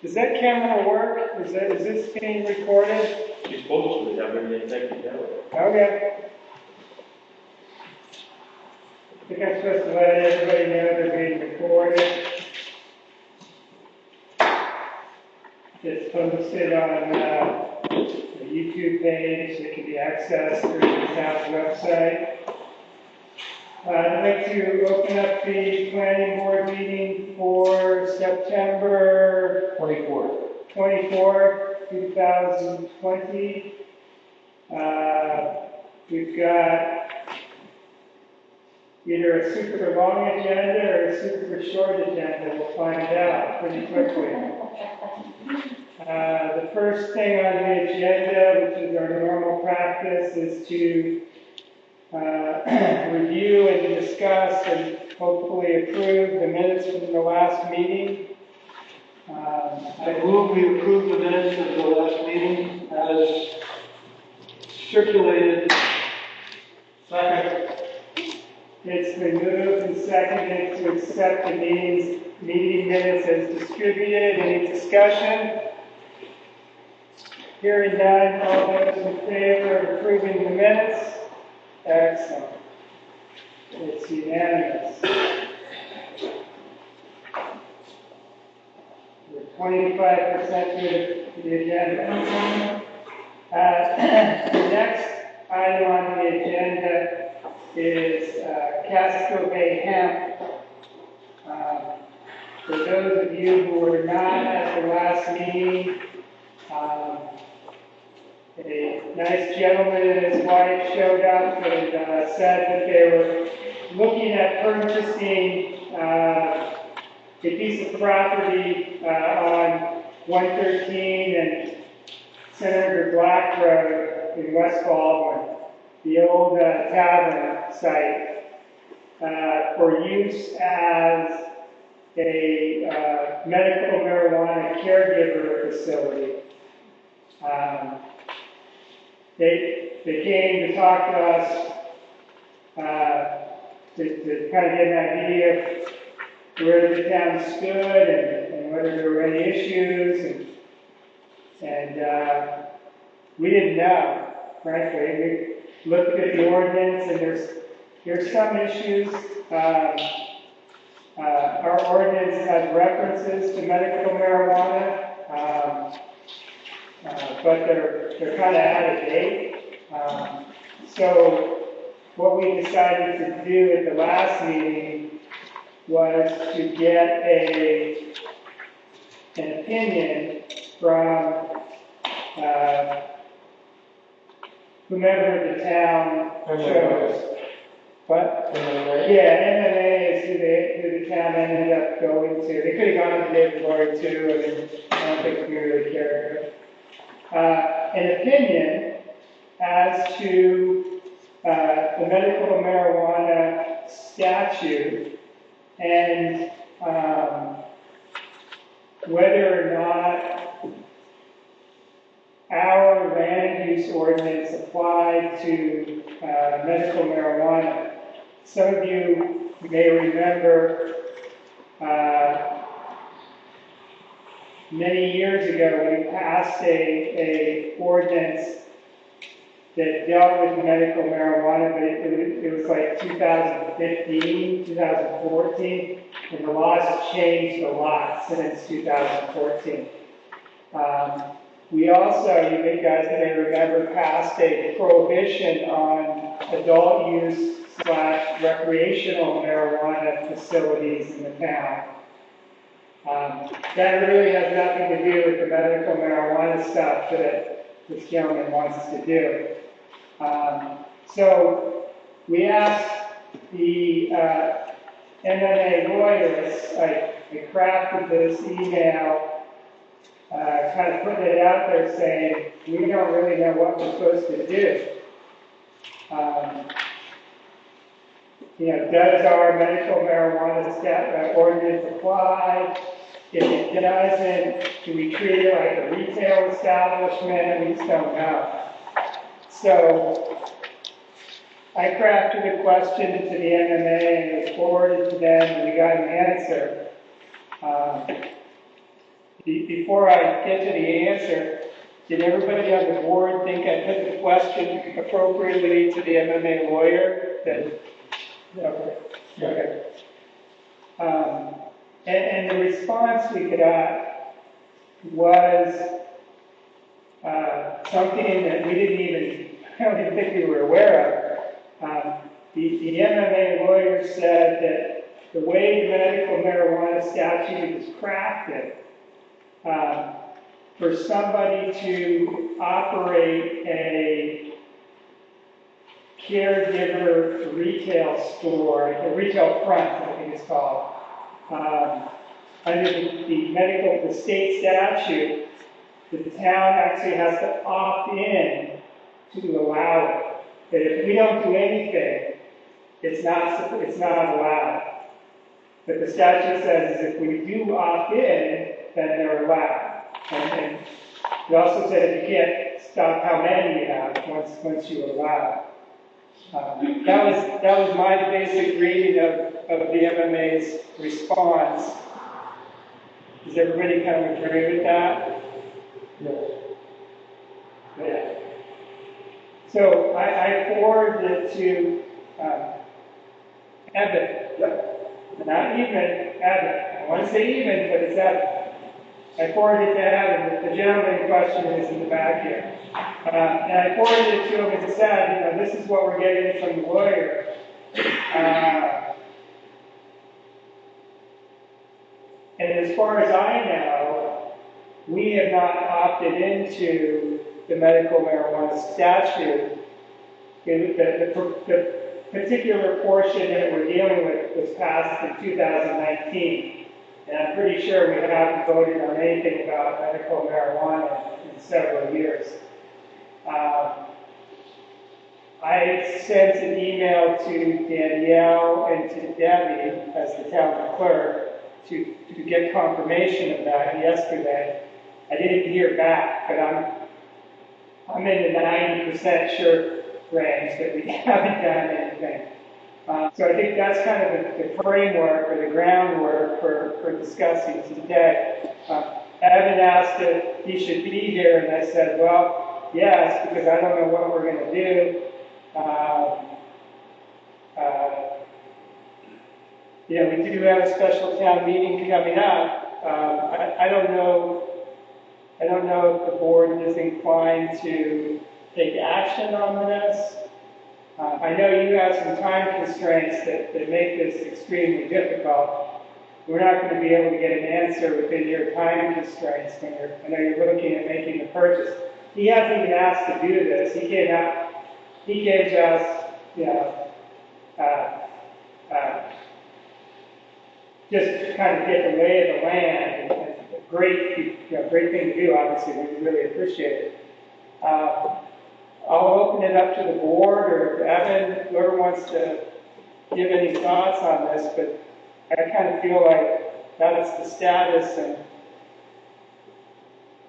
Does that camera work? Is this being recorded? You're supposed to have everything taken care of. Okay. I think I'm supposed to let everybody know they're being recorded. It's posted on the YouTube page. It can be accessed through the town's website. I'd like to open up the planning board meeting for September 24th, 2020. We've got either a super long agenda or a super short agenda. We'll find out pretty quickly. The first thing on the agenda, which is our normal practice, is to review and discuss and hopefully approve the minutes from the last meeting. I move we approve the minutes of the last meeting as circulated. Second. It's been moved and seconded to accept the meeting minutes as distributed. Any discussion? Hearing none, all those in favor of approving the minutes? Excellent. It's unanimous. We're 25% through the agenda. The next item on the agenda is Casco Bay Hemp. For those of you who were not at the last meeting, a nice gentleman and his wife showed up and said that they were looking at purchasing a piece of property on 113 and Senator Black Road in West Baldwin, the old tavern site, for use as a medical marijuana caregiver facility. They came to talk to us to kind of get an idea of where the town stood and whether there were any issues, and we didn't know, frankly. We looked at the ordinance, and there's some issues. Our ordinance has references to medical marijuana, but they're kind of out of date. So what we decided to do at the last meeting was to get an opinion from whomever the town chose. What? MMA? Yeah, MMA is who the town ended up going to. They could have gone to David Lloyd too. I mean, I don't think we really cared. An opinion as to the medical marijuana statute and whether or not our land use ordinance applied to medical marijuana. Some of you may remember many years ago we passed a ordinance that dealt with medical marijuana, but it was like 2015, 2014, and the laws have changed a lot since 2014. We also, you guys may remember, passed a prohibition on adult use / recreational marijuana facilities in the town. That really has nothing to do with the medical marijuana stuff that this gentleman wants to do. So we asked the MMA lawyers, I crafted this email, kind of putting it out there saying, we don't really know what we're supposed to do. Does our medical marijuana ordinance apply? If it doesn't, do we treat it like a retail establishment? We just don't know. So I crafted a question to the MMA and it was forwarded to them, and we got an answer. before I get to the answer, did everybody on the board think I put the question appropriately to the MMA lawyer? Okay. Okay. And the response we got was something that we didn't even, I don't even think we were aware of. The MMA lawyer said that the way the medical marijuana statute is crafted, for somebody to operate a caregiver retail store, a retail front, I think it's called, under the state statute, the town actually has to opt in to allow it. That if we don't do anything, it's not allowed. But the statute says is if we do opt in, then they're allowed. And it also said you can't stop how many you have once you allow. That was my basic reading of the MMA's response. Does everybody kind of agree with that? Yes. Yeah. So I forwarded it to Evan. Not even Evan. I want to say even, but it's Evan. I forwarded it to Evan. The gentleman in question is in the back here. And I forwarded it to him and said, this is what we're getting from the lawyer. And as far as I know, we have not opted into the medical marijuana statute. The particular portion that we're dealing with was passed in 2019. And I'm pretty sure we haven't voted on anything about medical marijuana in several years. I sent an email to Danielle and to Debbie as the town clerk to get confirmation of that yesterday. I didn't hear back, but I'm in the 90% sure range that we haven't done anything. So I think that's kind of the framework or the groundwork for discussing today. Evan asked if he should be here, and I said, well, yes, because I don't know what we're going to do. We do have a special town meeting coming up. I don't know if the board is inclined to take action on this. I know you have some time constraints that make this extremely difficult. We're not going to be able to get an answer within your time constraints when I know you're looking at making the purchase. He hasn't even asked to do this. He came just, just kind of get the lay of the land. And great thing to do, obviously, we really appreciate it. I'll open it up to the board or Evan, whoever wants to give any thoughts on this, but I kind of feel like that's the status, and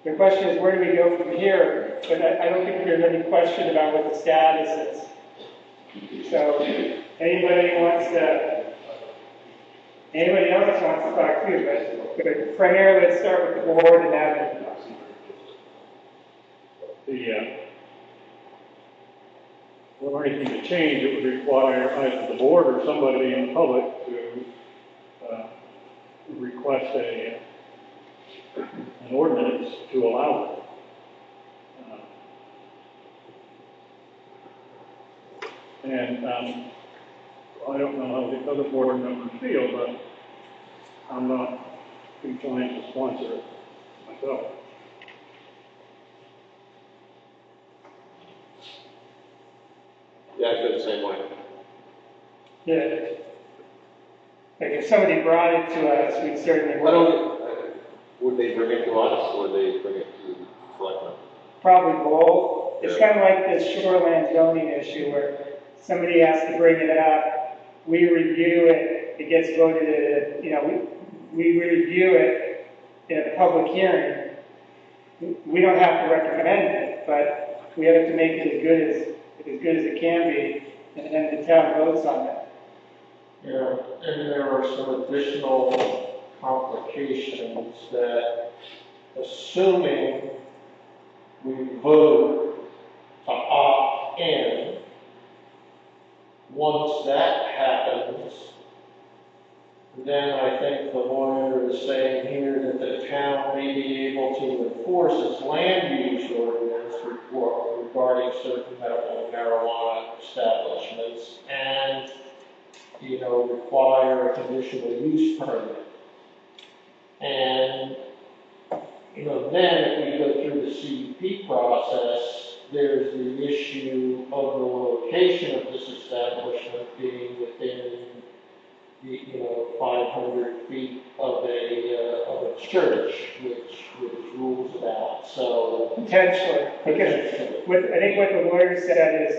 the question is where do we go from here? But I don't think there's any question about what the status is. So anybody else wants to talk too, but primarily let's start with the board and Evan. For anything to change, it would require either the board or somebody in the public to request an ordinance to allow it. And I don't know how the other board members feel, but I'm not inclined to sponsor it myself. Yeah, I feel the same way. Yeah. Like if somebody brought it to us, we'd certainly Would they bring it to us, or would they bring it to the selectmen? probably both. It's kind of like this shoreline zoning issue where somebody has to bring it up, we review it, it gets voted, we review it in a public hearing. We don't have to recommend it, but we have to make it as good as it can be, and then the town votes on it. Yeah, and there are some additional complications that assuming we vote to opt in, once that happens, then I think the lawyer is saying here that the town may be able to enforce its land use ordinance regarding certain medical marijuana establishments and, require a conditional use permit. And, then if we go through the CUP process, there's the issue of the location of this establishment being within the, 500 feet of a church, which rules it out. So Potentially, because I think what the lawyer said is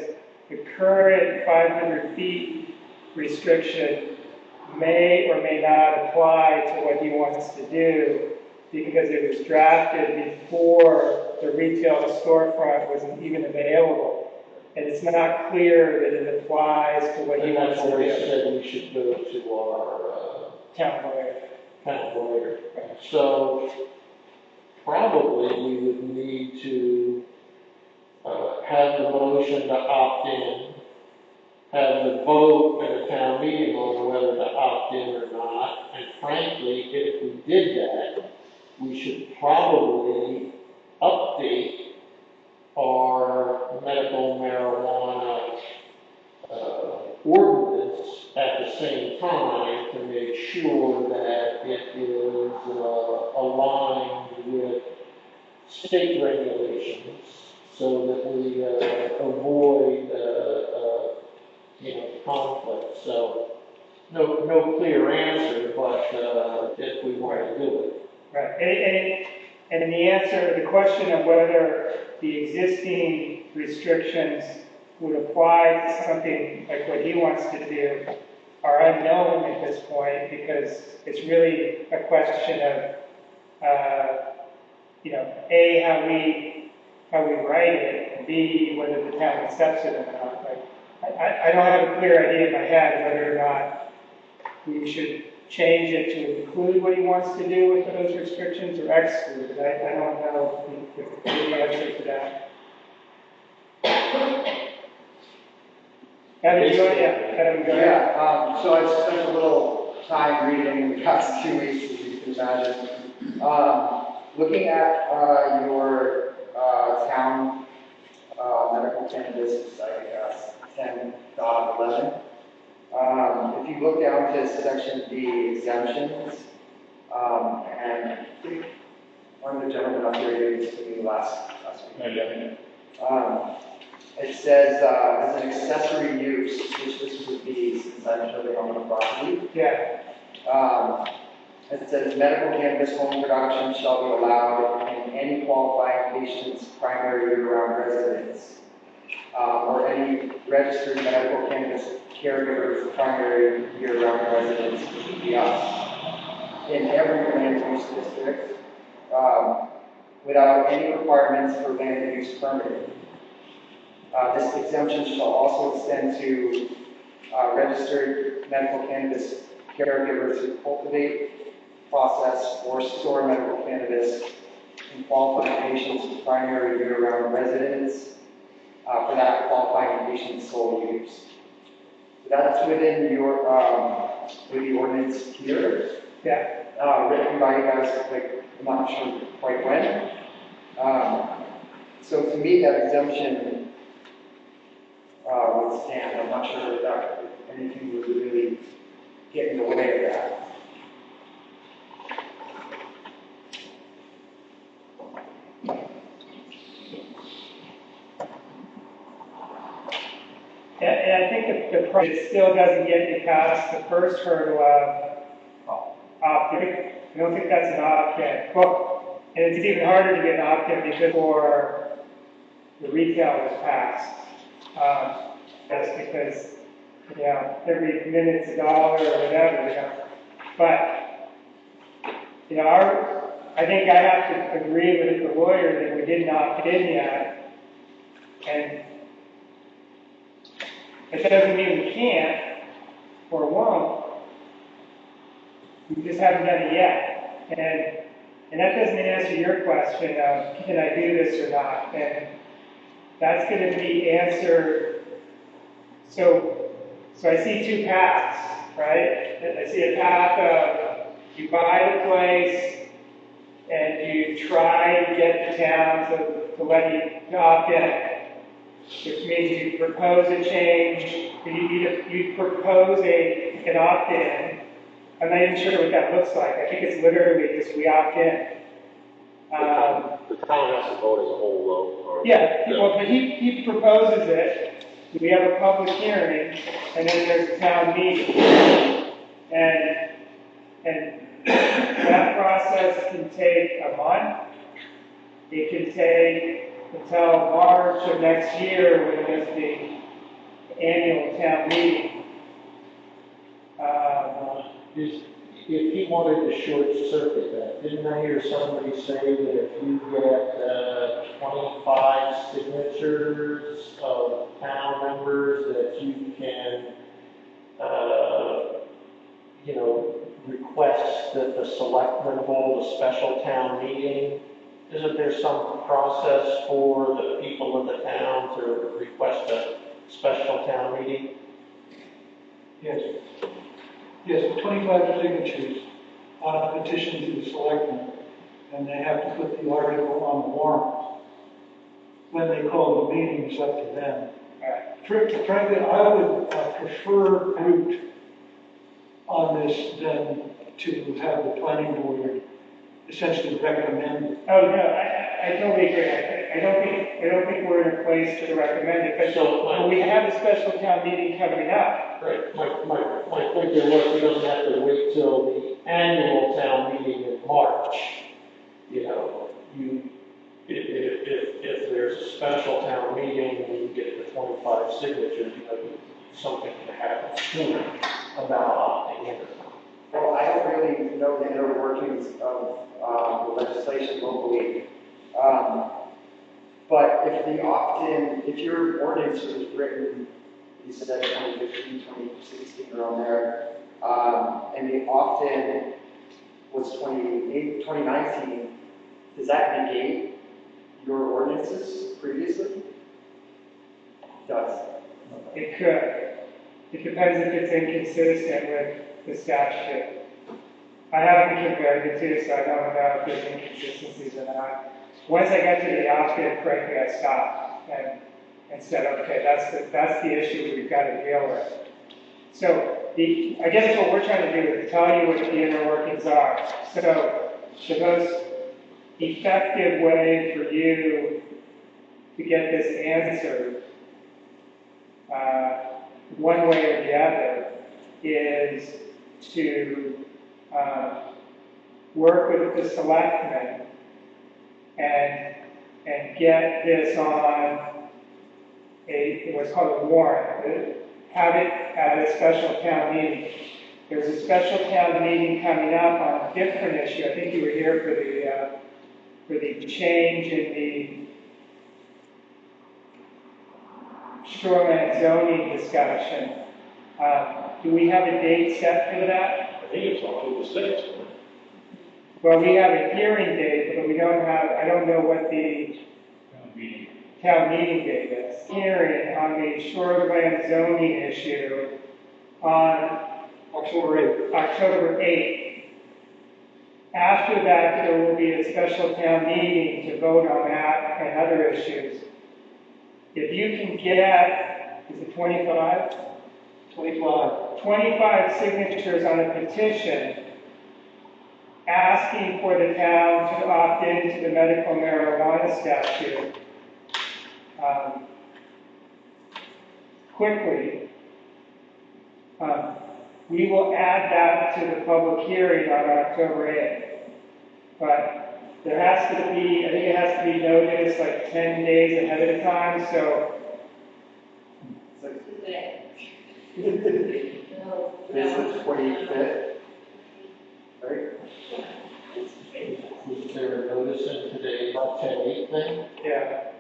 the current 500 feet restriction may or may not apply to what he wants to do because it was drafted before the retail storefront was even available. And it's not clear that it applies to what he and wants that's to where he do. said we should go to our Town lawyer. town lawyer. So probably we would need to have the motion to opt in, have the vote at a town meeting on whether to opt in or not, and frankly, if we did that, we should probably update our medical marijuana ordinance at the same time to make sure that it is aligned with state regulations so that we avoid conflict. So no clear answer, but if we want to do it. Right. And the answer, the question of whether the existing restrictions would apply to something like what he wants to do are unknown at this point because it's really a question of, A, how we write it, and B, whether the town accepts it or not. Like, I don't have a clear idea in my head whether or not we should change it to include what he wants to do with those restrictions or exclude it. I don't know the answer to that. Adam, go ahead. Yeah, so I've spent a little time reading the past 2 weeks, as you can imagine. Looking at your town medical cannabis, I guess, 10.11. If you look down to section D, exemptions, and I think one of the gentlemen up here gave this to me last week. It says, as an accessory use, which this would be since I'm living on the property. Yeah. It says medical cannabis home production shall be allowed in any qualifying patient's primary year-round residence, or any registered medical cannabis caregiver's primary year-round residence, PPS, in every land use district, without any requirements for land use permitting. This exemption shall also extend to registered medical cannabis caregivers who cultivate, process, or store medical cannabis in qualifying patients' primary year-round residence for that qualifying patient's sole use. So that's within your with the ordinance here. Yeah. Written by you guys, like, I'm not sure quite when. So to me, that exemption would stand. I'm not sure if anything would really get in the way of that. And I think the project still doesn't get past the first hurdle of opt-in. I don't think that's an opt-in. Well, and it's even harder to get an opt-in because before the retail was passed. That's because, every minute's $1 or whatever, But, I think I have to agree with the lawyer that we didn't opt in yet. And it doesn't mean we can't or won't. We just haven't done it yet. And And that doesn't answer your question of, can I do this or not? And that's going to be answered. So I see two paths, right? I see a path of you buy the place and you try to get the town to let you opt in, which means you propose a change, you propose an opt-in. I'm not even sure what that looks like. I think it's literally just we opt in. The town has to vote as a whole, though, or? Yeah, well, but he proposes it, we have a public hearing, and then there's a town meeting. And that process can take a month. It can take until March of next year when there's the annual town meeting. If he wanted to short circuit that, didn't I hear somebody say that if you get 25 signatures of town members that you can, request that the selectmen hold a special town meeting? Isn't there some process for the people of the town to request a special town meeting? Yes. Yes, 25 signatures on a petition to the selectmen, and they have to put the article on the warrant. When they call the meeting, it's up to them. Frankly, I would prefer Groot on this than to have the planning board essentially recommend it. Oh, no, I totally agree. I don't think we're in a place to recommend it, but we have a special town meeting coming up. Right, my point there was, he doesn't have to wait till the annual town meeting in March. If there's a special town meeting and you get the 25 signatures, something can happen sooner about opting in or not. Well, I don't really know the inner workings of the legislation locally. But if the opt-in, if your ordinance was written, you said 2015, 2016 around there, and the opt-in was 2019, does that negate your ordinances previously? It does. It could. It depends if it's inconsistent with the statute. I haven't compared the two, so I don't know if there's inconsistencies or not. Once I got to the opt-in, frankly, I stopped and said, okay, that's the issue we've got to deal with. So I guess what we're trying to do is tell you what the inner workings are. So the most effective way for you to get this answered, one way or the other, is to work with the selectmen and get this on what's called a warrant. Have it at a special town meeting. There's a special town meeting coming up on a different issue. I think you were here for the change in the shoreline zoning discussion. Do we have a date set for that? I think it's October 6th. Well, we have a hearing date, but we don't have, I don't know what the town meeting date is. Hearing on the shoreline zoning issue on October 8th. After that, there will be a special town meeting to vote on that and other issues. If you can get, is it 25? 25 signatures on a petition asking for the town to opt into the medical marijuana statute quickly, we will add that to the public hearing on October 8th. But there has to be, I think it has to be noticed like 10 days ahead of time, so. It's the 25th, right? Was there a notice in today about 10-8 thing? Yeah.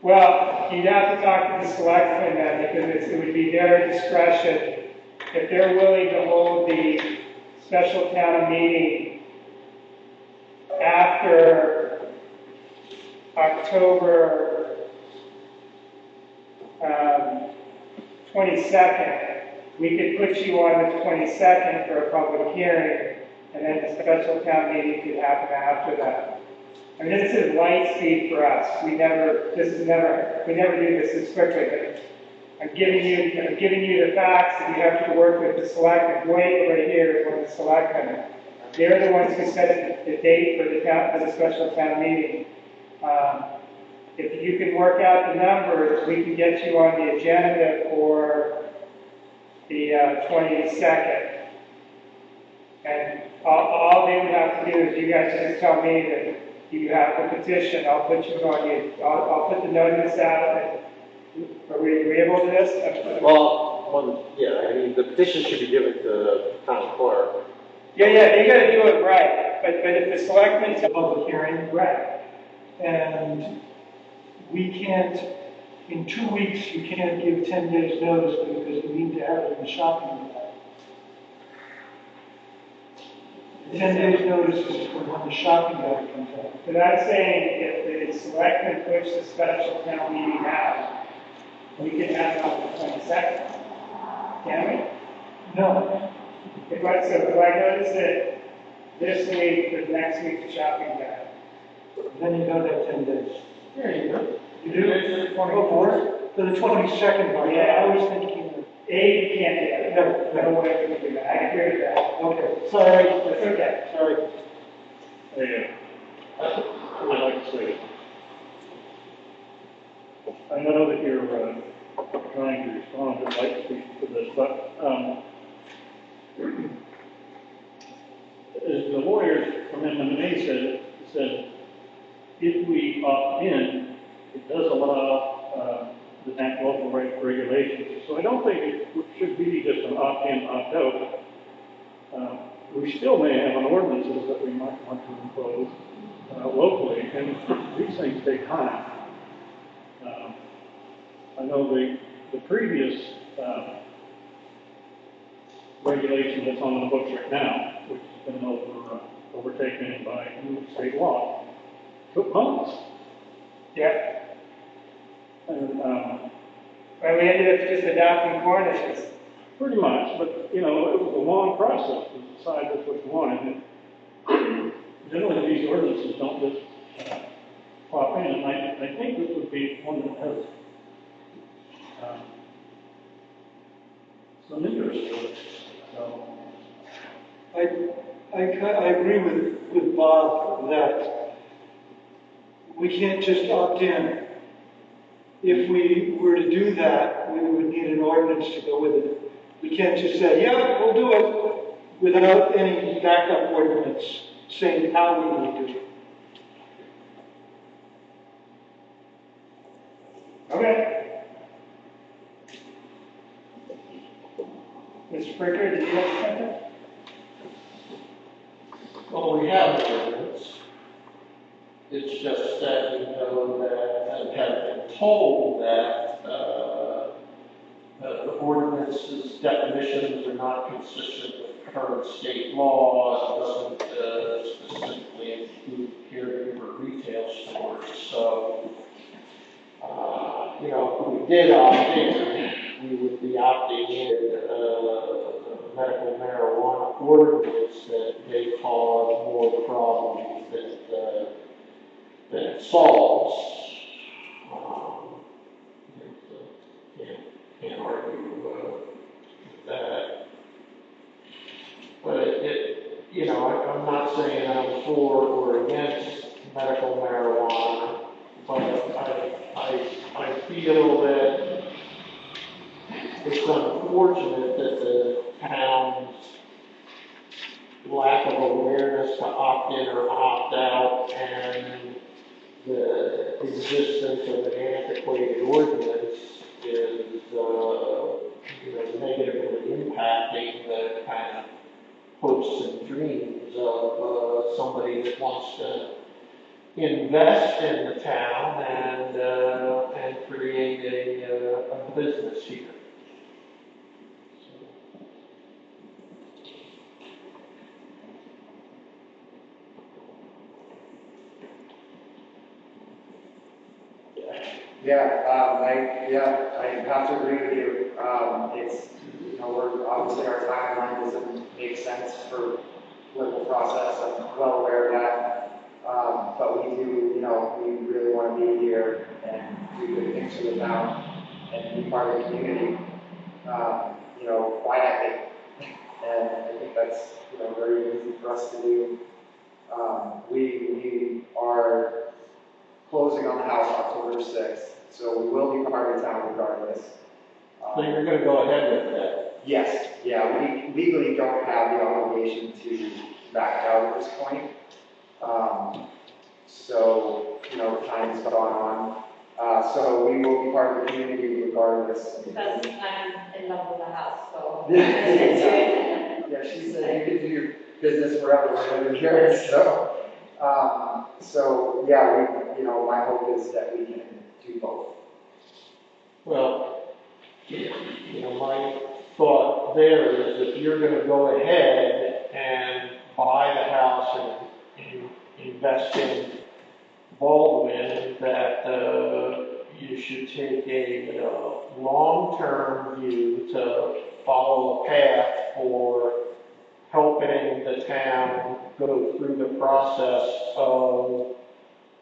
Well, you'd have to talk to the selectmen then, because it would be their discretion. If they're willing to hold the special town meeting after October 22nd, we could put you on the 22nd for a public hearing, and then the special town meeting could happen after that. I mean, this is light speed for us. We never do this quickly, but I'm giving you the facts, and you have to work with the selectmen. Wade right here is one of the selectmen. They're the ones who set the date for the special town meeting. If you can work out the numbers, we can get you on the agenda for the 22nd. And all they would have to do is you guys just tell me that you have the petition. I'll put you on I'll put the notice out. And are we agreeable to this? Well, yeah, I mean, the petition should be given to the town clerk. Yeah, they gotta do it right. But if the selectmen The public hearing, right. and we can't, in 2 weeks, you can't give 10 days notice because you need to have it in the shopping guide. 10 days notice is for when the shopping guide comes out. But I'm saying if the selectmen push the special town meeting out, we can have it on the 22nd. Can we? No, If I notice it this week, for next week, the shopping guide. then you don't have 10 days. There you go. You do? For the 22nd, Mark. Yeah. I was thinking, A, you can't do that. No. No way we can do that. I agree with that. okay, Sorry, that's okay. sorry. Hey, I'd like to say, I know that you're trying to respond to light speed to this, but as the lawyers from MMA said, if we opt in, it does allow the local regulations. So I don't think it should be just an opt-in, opt-out. We still may have an ordinances that we might want to impose locally, and these things take time. I know the previous regulation that's on the books right now, which has been overtaken by new state law, took months. Yeah. And And we ended up just adopting Cornish's. pretty much, but you know, it was a long process to decide just what you wanted. And generally, these ordinances don't just pop in, and I think this would be one that has some interest to it. So, I agree with Bob that we can't just opt in. If we were to do that, we would need an ordinance to go with it. We can't just say, yeah, we'll do it, without any backup ordinance saying how we would do it. Okay. Mr. Fricker, did you have something? Well, we have an ordinance. It's just that we know that, and have been told that, the ordinance's definitions are not consistent with current state law. It doesn't, specifically include caregiver retail stores. So, you know, if we did opt in, we would be opting in, the medical marijuana ordinance that may cause more problems than it solves. Can't argue with that. But you know, I'm not saying I'm for or against medical marijuana, but I feel that it's unfortunate that the town's lack of awareness to opt in or opt out and the existence of an antiquated ordinance is, you know, negatively impacting the kind of hopes and dreams of somebody that wants to invest in the town and create a business here. I have to agree with you. It's, we're, obviously our timeline doesn't make sense for political process, I'm well aware of that. But we do, we really want to be here and do good things for the town and be part of the community. Quietly. And I think that's, very easy for us to do. We are closing on the house October 6th, so we will be part of the town regardless. So you're gonna go ahead with that? Yes, yeah, we legally don't have the obligation to back out at this point. Time has gone on. So we will be part of the community regardless. Because I'm in love with the house, so. Yeah, she said you could do your business wherever, we're living here, so. My hope is that we can do both. Well, my thought there is if you're gonna go ahead and buy the house and invest in Baldwin, that you should take a long-term view to follow a path for helping the town go through the process of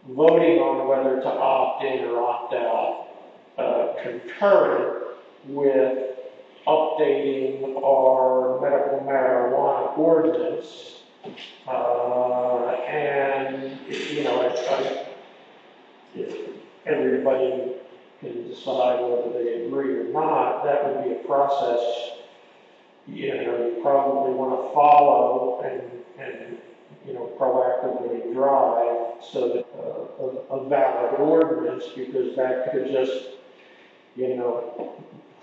voting on whether to opt in or opt out, concurrent with updating our medical marijuana ordinance. If everybody can decide whether they agree or not, that would be a process, you probably want to follow and proactively drive so that a valid ordinance, because that could just,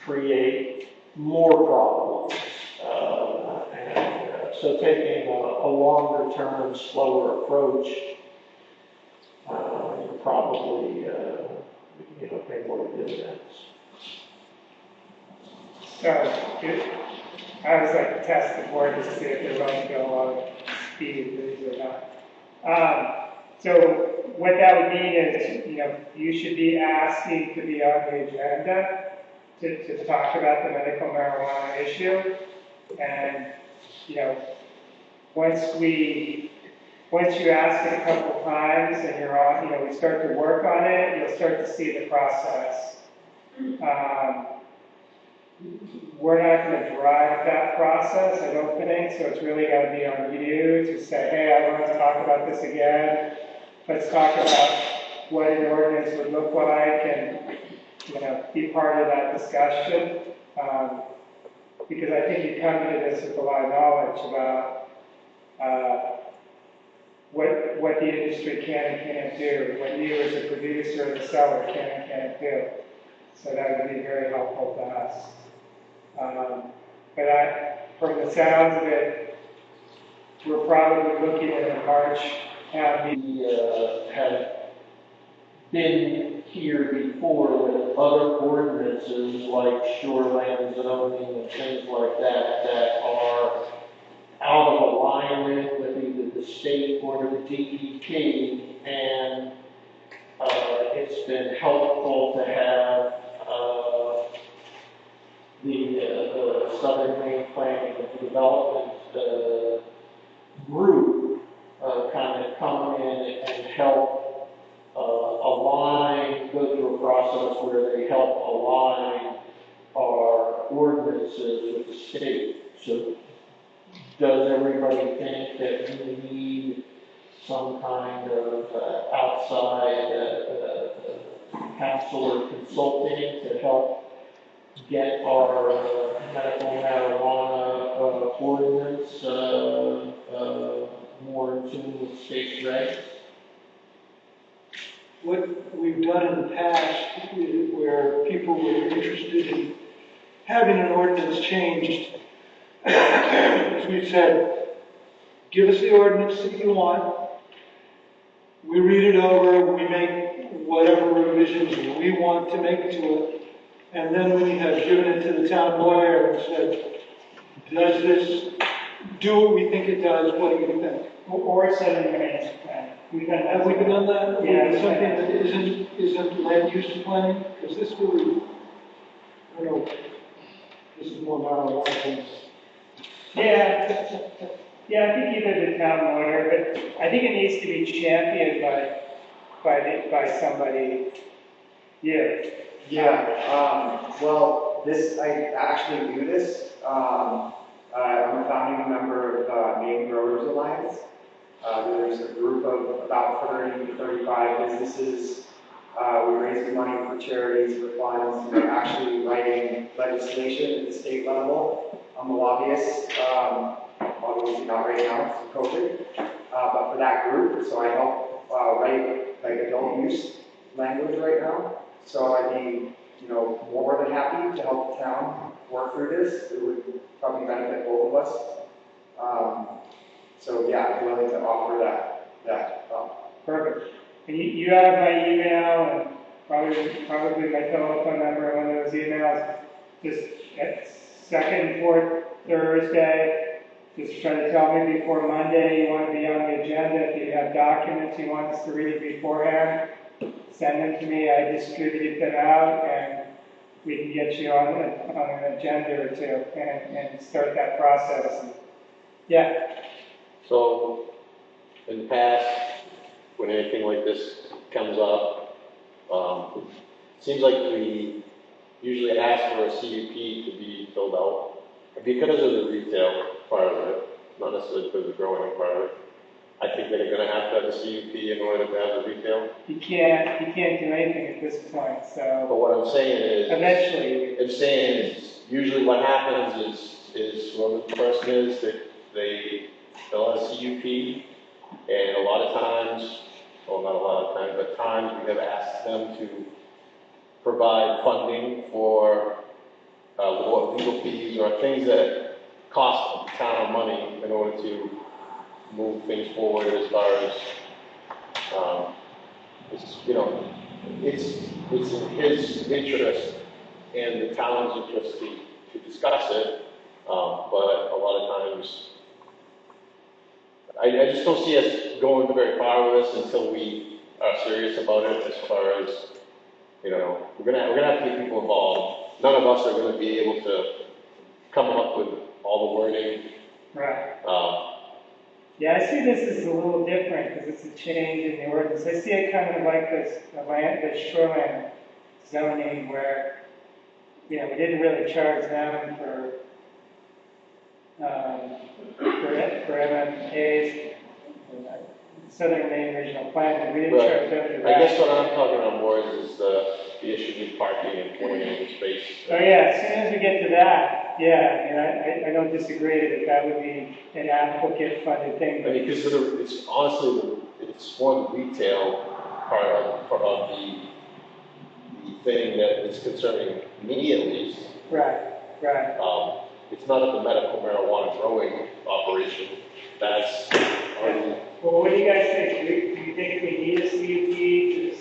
create more problems. So taking a longer term, slower approach, probably, pay more dividends. So, I always like to test the board to see if they're willing to go along speed with these or not. So what that would mean is, you should be asking to be on the agenda to talk about the medical marijuana issue. And, once you ask it a couple times and you're on, we start to work on it, you'll start to see the process. We're not going to drive that process, I don't think, so it's really got to be on you to say, hey, I want to talk about this again. Let's talk about what an ordinance would look like and, be part of that discussion. Because I think you come to this with a lot of knowledge about what the industry can and can't do, what you as a producer and a seller can and can't do. So that would be very helpful to us. From the sounds of it, we're probably looking at a March town meeting. We have been here before with other ordinances like shoreline zoning and things like that that are out of alignment with either the state or the DEP, and it's been helpful to have the Southern Maine Planning and Development group kind of come in and help go through a process where they help align our ordinances with the state. So does everybody think that we need some kind of outside counsel or consulting to help get our medical marijuana ordinance more in tune with state regs? What we've done in the past, where people were interested in having an ordinance changed, as we've said, give us the ordinance that you want, we read it over, we make whatever revisions we want to make to it, and then we have given it to the town lawyer and said, does this do what we think it does? What do you think? Or send an amendment plan. We've done that. Have we done that? Yeah. With something that isn't land use planning? Because this really, I don't know, this is more marijuana. Yeah, yeah, I think either the town lawyer, but I think it needs to be championed by somebody here. Yeah, well, I actually do this. I'm a founding member of Maine Growers Alliance. There's a group of about 30 to 35 businesses. We raise money for charities, for funds. We're actually writing legislation at the state level. I'm a lobbyist, obviously not right now, it's COVID, but for that group. So I help write like adult use language right now. So I'd be, more than happy to help the town work through this. It would probably benefit both of us. So yeah, I'm willing to offer that. Perfect. And you have my email and probably my telephone number and one of those emails. Just at second and fourth Thursday, just try to tell me before Monday you want to be on the agenda. If you have documents you want us to read beforehand, send them to me. I distributed them out and we can get you on an agenda or two and start that process. Yeah. So, in the past, when anything like this comes up, it seems like we usually ask for a CUP to be filled out because of the retail part of it, not necessarily because of the growing part of it. I think they're going to have a CUP in order to have the retail. You can't do anything at this point, But so what I'm saying is, eventually. usually what happens is whoever the person is, they fill out a CUP, and a lot of times, well, not a lot of times, but times we have asked them to provide funding for legal fees or things that cost the town money in order to move things forward as far as, it's in his interest and the town's interest to discuss it, but a lot of times, I just don't see us going very far with this until we are serious about it as far as, we're gonna have to get people involved. None of us are gonna be able to come up with all the wording. Right. Yeah, I see this as a little different because it's a change in the ordinance. I see it kind of like the shoreline zoning where, we didn't really charge them for MMAs, Southern Maine Regional Plan, and we didn't charge them for I that. guess what I'm talking about more is the issue with parking and pulling in space. Oh yeah, as soon as we get to that, yeah, I don't disagree that would be an applicant funded thing. I mean, because it's honestly, it's more the retail part of the thing that is concerning me at least. Right. It's not the medical marijuana growing operation. That's already. Well, what do you guys think? Do you think we need a CUP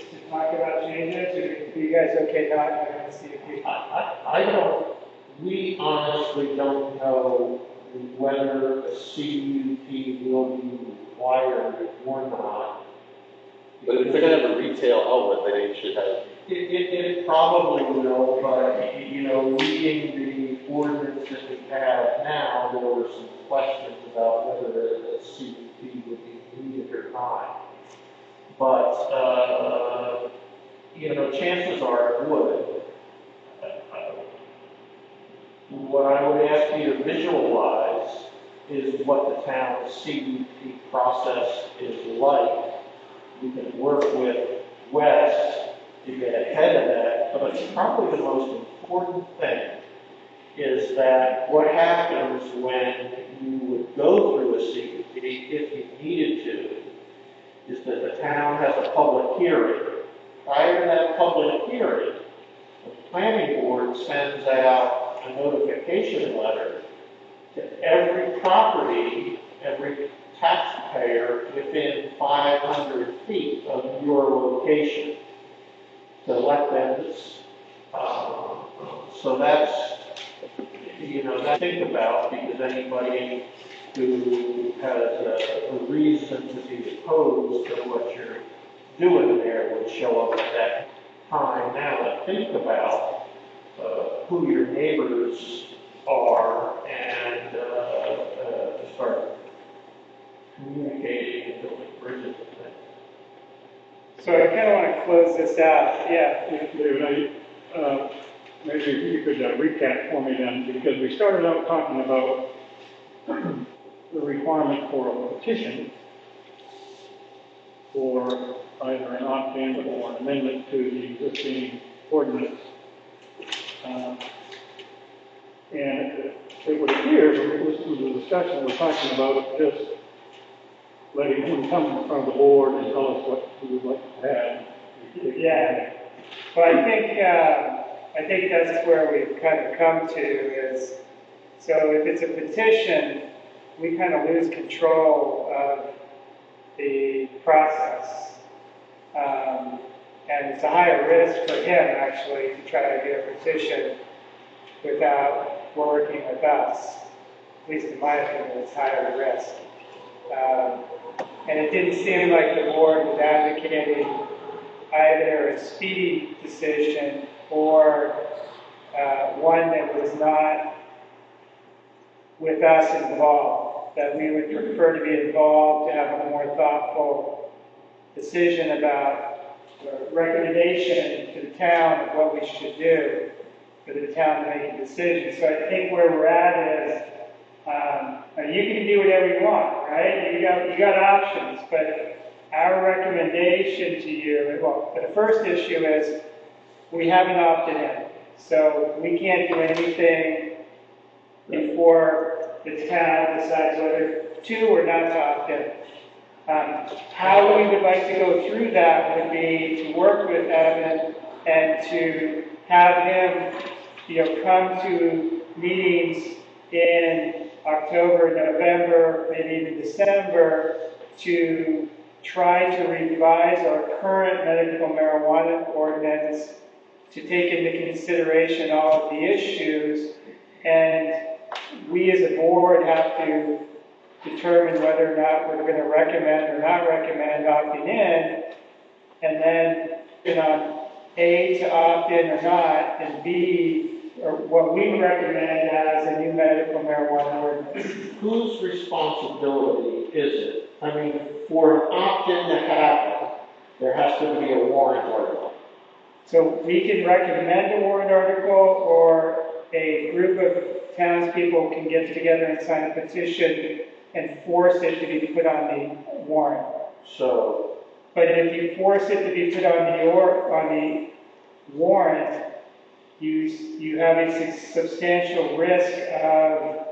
to talk about changes, or are you guys okay not having a CUP? I don't, we honestly don't know whether a CUP will be required or not. But if they're gonna have a retail outlet, they should have. It probably will, but, reading the ordinance that we have now, there were some questions about whether a CUP would be needed or not. But, chances are it would. What I would ask you to visualize is what the town's CUP process is like. You can work with Wes to get ahead of that, but probably the most important thing is that what happens when you would go through a CUP, if you needed to, is that the town has a public hearing. Prior to that public hearing, the planning board sends out a notification letter to every property, every taxpayer within 500 feet of your location to let them, so that's, that think about, because anybody who has a reason to be opposed to what you're doing there would show up at that time now to think about who your neighbors are and start communicating and building bridges and things. So I kind of want to close this out, yeah. David, maybe you could recap for me then, because we started out talking about the requirement for a petition for either an opt-in or an amendment to the existing ordinance. And it would appear, from listening to the discussion, we're talking about just letting him come in front of the board and tell us what he would like to have. Yeah. Well, I think that's where we've kind of come to is, so if it's a petition, we kind of lose control of the process. And it's a higher risk for him, actually, to try to get a petition without working with us. At least in my opinion, it's higher risk. And it didn't seem like the board was advocating either a speedy decision or one that was not with us involved, that we would prefer to be involved to have a more thoughtful decision about the recommendation to the town of what we should do for the town to make a decision. So I think where we're at is, you can do whatever you want, right? You got options, but our recommendation to you, well, the first issue is we haven't opted in, so we can't do anything before the town decides whether to or not to opt in. How we would like to go through that would be to work with Evan and to have him, come to meetings in October, November, maybe even December, to try to revise our current medical marijuana ordinance to take into consideration all of the issues, and we as a board have to determine whether or not we're going to recommend or not recommend opting in, and then on A, to opt in or not, and B, or what we recommend as a new medical marijuana ordinance. Whose responsibility is it? I mean, for an opt-in to happen, there has to be a warrant article. So we can recommend a warrant article, or a group of townspeople can get together and sign a petition and force it to be put on the warrant. So, But if you force it to be put on the warrant, you have a substantial risk of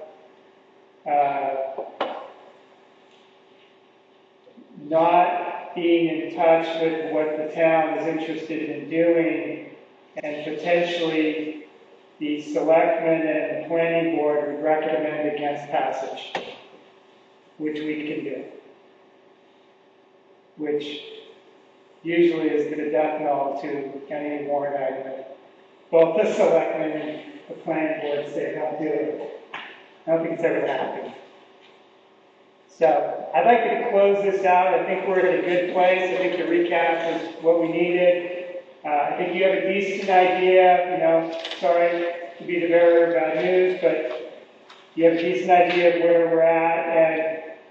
not being in touch with what the town is interested in doing, and potentially the selectmen and the planning board would recommend against passage, which we can do, which usually is the death knell to any warrant item. Both the selectmen and the planning board say don't do it. I don't think it's ever happened. So I'd like to close this out. I think we're in a good place. I think the recap is what we needed. I think you have a decent idea, sorry to be the bearer of bad news, but you have a decent idea of where we're at, and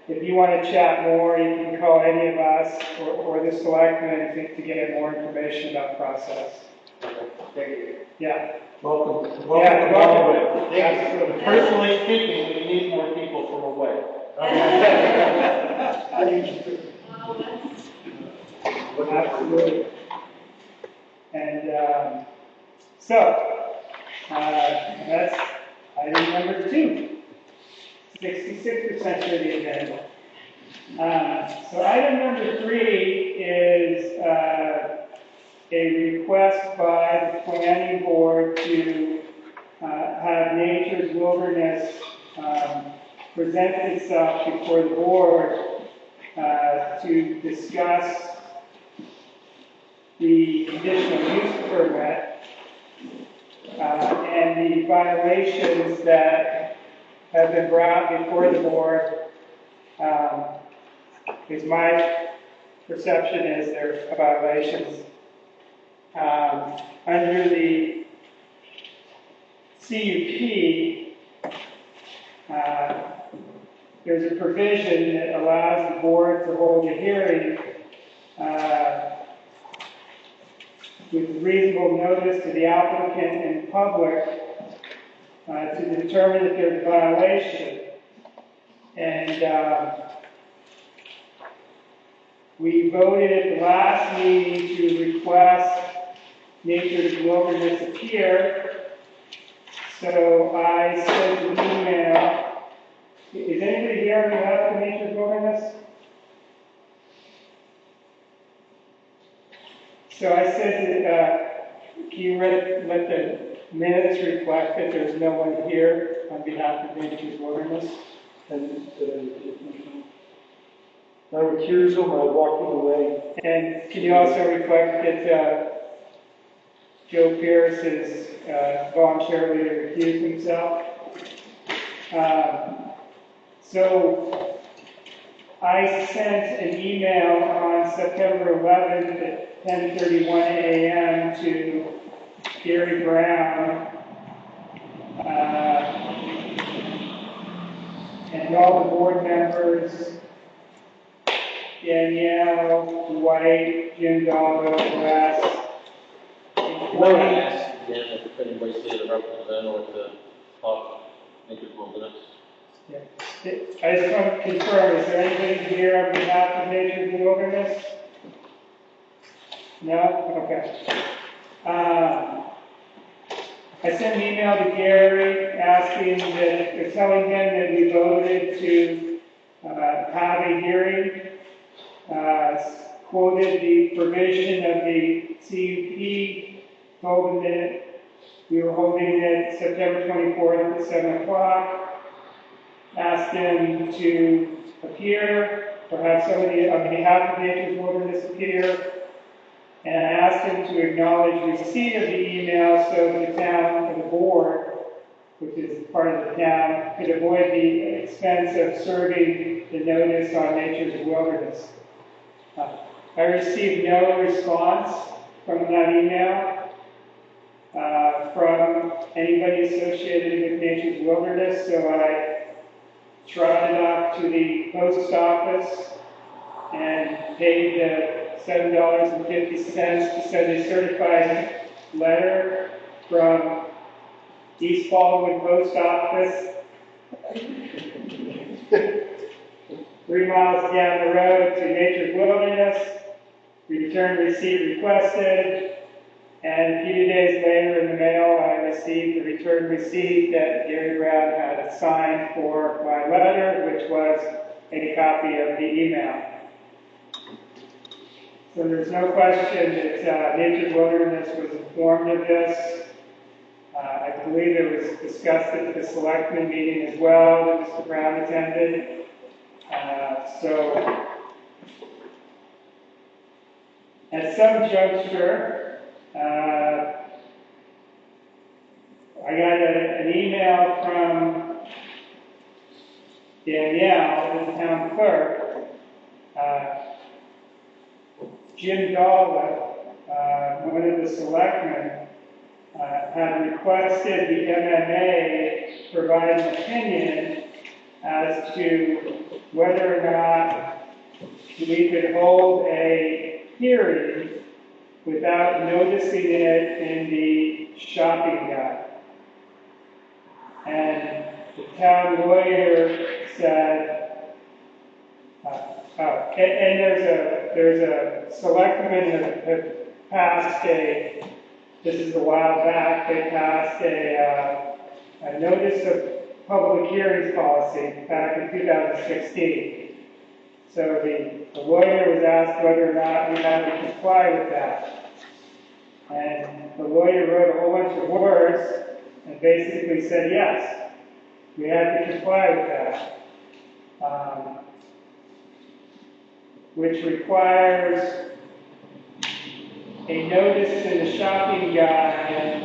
if you want to chat more, you can call any of us or the selectmen to get more information about the process. Thank you. Yeah. welcome. Yeah, welcome. Absolutely. Personally speaking, we need more people from away. Absolutely. And that's item number 2. 66% of the agenda. So item number 3 is a request by the planning board to have Nature's Wilderness present itself before the board to discuss the conditional use permit and the violations that have been brought before the board. Because my perception is they're violations. Under the CUP, there's a provision that allows the board to hold a hearing with reasonable notice to the applicant and public to determine if there's a violation. And we voted at the last meeting to request Nature's Wilderness appear. So I sent an email. Is anybody here on behalf of Nature's Wilderness? So I said that, can you let the minutes reflect that there's no one here on behalf of Nature's Wilderness? And I recuse him, I walk him away. And can you also reflect that Joe Pierce has voluntarily recused himself? So I sent an email on September 11th at 10:31 a.m. to Gary Brown and all the board members, Danielle, White, Jim Dalgo, Wes. No, I asked again if anybody's here to represent or to talk Nature's Wilderness. Yeah. I just want to confirm, is there anybody here on behalf of Nature's Wilderness? No? Okay. I sent an email to Gary asking that, telling him that we voted to have a hearing, quoted the provision of the CUP, told him that we were holding it September 24th at 7 o'clock, asked him to appear, or have somebody on behalf of Nature's Wilderness appear, and I asked him to acknowledge receipt of the email so the town and the board, which is part of the town, could avoid the expense of serving the notice on Nature's Wilderness. I received no response from that email from anybody associated with Nature's Wilderness, so I trotted off to the post office and paid the $7.50 to send a certified letter from East Baldwin Post Office 3 miles down the road to Nature's Wilderness. Return receipt requested, and a few days later in the mail I received the return receipt that Gary Brown had signed for my letter, which was a copy of the email. So there's no question that Nature's Wilderness was informed of this. I believe it was discussed at the selectmen meeting as well that Mr. Brown attended. So at some juncture, I got an email from Danielle, the town clerk. Jim Dalwood, one of the selectmen, had requested the MMA provide an opinion as to whether or not we could hold a hearing without noticing it in the shopping guide. And the town lawyer said, and there's a selectman that passed this is a while back, they passed a notice of public hearings policy back in 2016. So the lawyer was asked whether or not we had to comply with that. And the lawyer wrote a whole bunch of words and basically said, yes, we had to comply with that. Which requires a notice in the shopping guide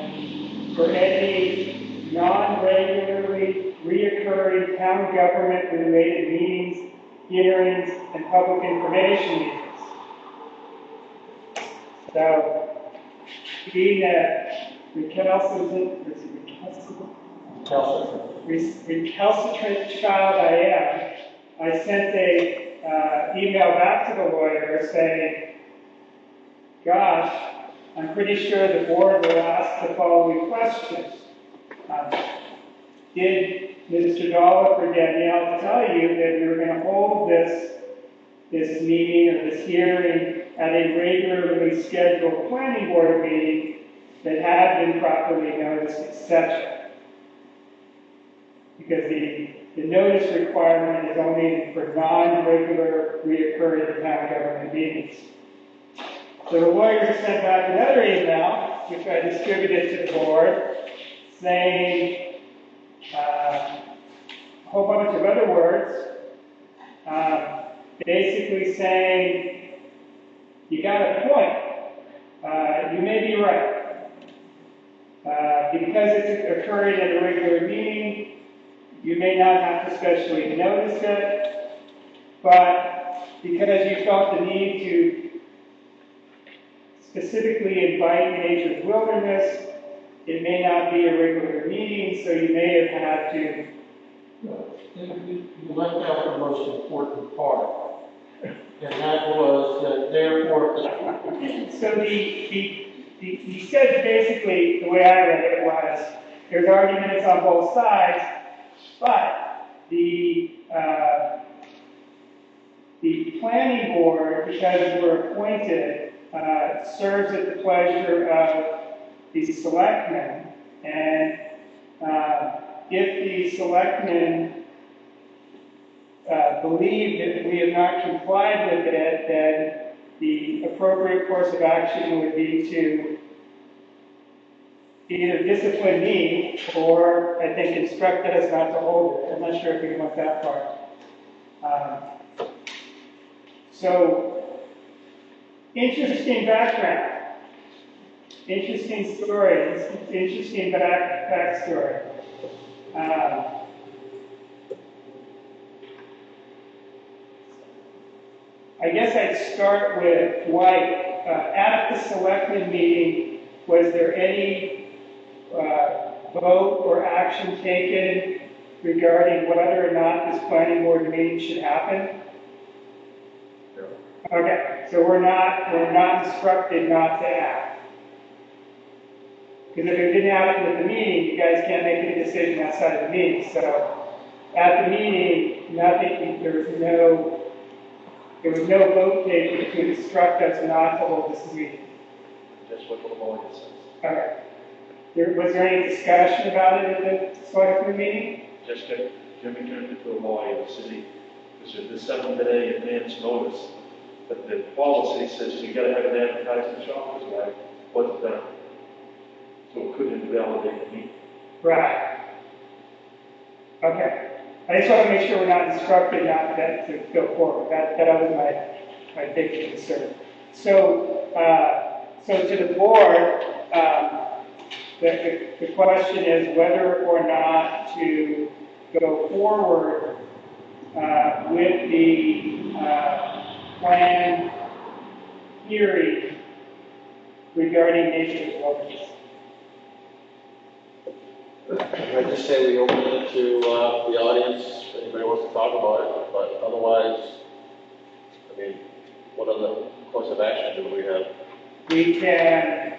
for any non-regularly reoccurring town government-related meetings, hearings, and public information meetings. So, being that recalcitrant child I am, I sent a email back to the lawyer saying, gosh, I'm pretty sure the board will ask the following questions. Did Mr. Dolph or Danielle tell you that we were going to hold this meeting or this hearing at a regularly scheduled planning board meeting that had been properly noticed, etc.? Because the notice requirement is only for non-regular, reoccurring town government meetings. So the lawyer sent back another email, which I distributed to the board, saying a whole bunch of other words, basically saying, you got a point. You may be right. Because it's occurring at a regular meeting, you may not have to specially notice it, but because you felt the need to specifically invite Nature's Wilderness, it may not be a regular meeting, so you may have had to. You left out the most important part, and that was that therefore. So he said basically, the way I read it was, there's arguments on both sides, but the planning board, because we're appointed, serves at the pleasure of the selectmen, and if the selectmen believe that we have not complied with it, then the appropriate course of action would be to either discipline me or, I think, instruct us not to hold it. I'm not sure if we went that far. So, interesting background, interesting story, interesting backstory. I guess I'd start with White. At the selectmen meeting, was there any vote or action taken regarding whether or not this planning board meeting should happen? No. Okay, so we're not instructed not to act. Because if it didn't happen at the meeting, you guys can't make a decision outside of the meeting. So at the meeting, there was no vote taken to instruct us not to hold this meeting. Just what the lawyer says. Okay. Was there any discussion about it at the selectmen meeting? Just get Jimmy turned into a lawyer in the city, because there's the 7-day advance notice. But the policy says you gotta have an advertising shop, because that wasn't done. So it couldn't invalidate the meeting. Right. Okay. I just want to make sure we're not instructed not to go forward. That was my big concern. So, to the board, the question is whether or not to go forward with the plan hearing regarding Nature's Wilderness. I just say we open it to the audience, if anybody wants to talk about it, but otherwise, I mean, what other course of action do we have? We can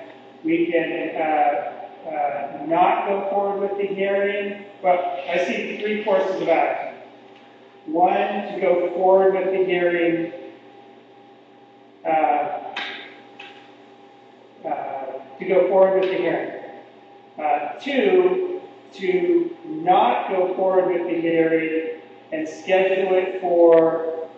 not go forward with the hearing, but I see 3 courses of action. 1, to go forward with the hearing, 2, to not go forward with the hearing and schedule it for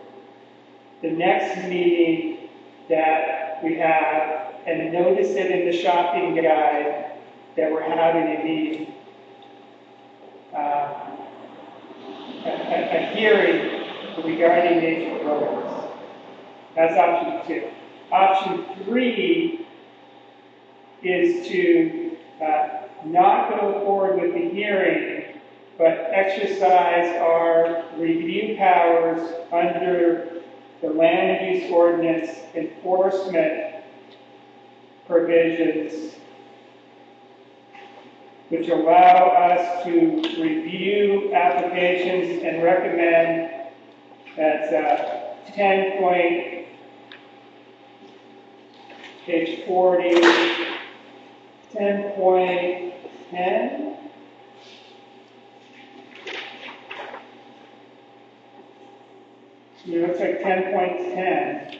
the next meeting that we have and notice it in the shopping guide that we're having a meeting, a hearing regarding Nature's Wilderness. That's option 2. Option 3 is to not go forward with the hearing but exercise our review powers under the land use ordinance enforcement provisions, which allow us to review applications and recommend, that's 10 point, page 40, 10.10. It looks like 10.10.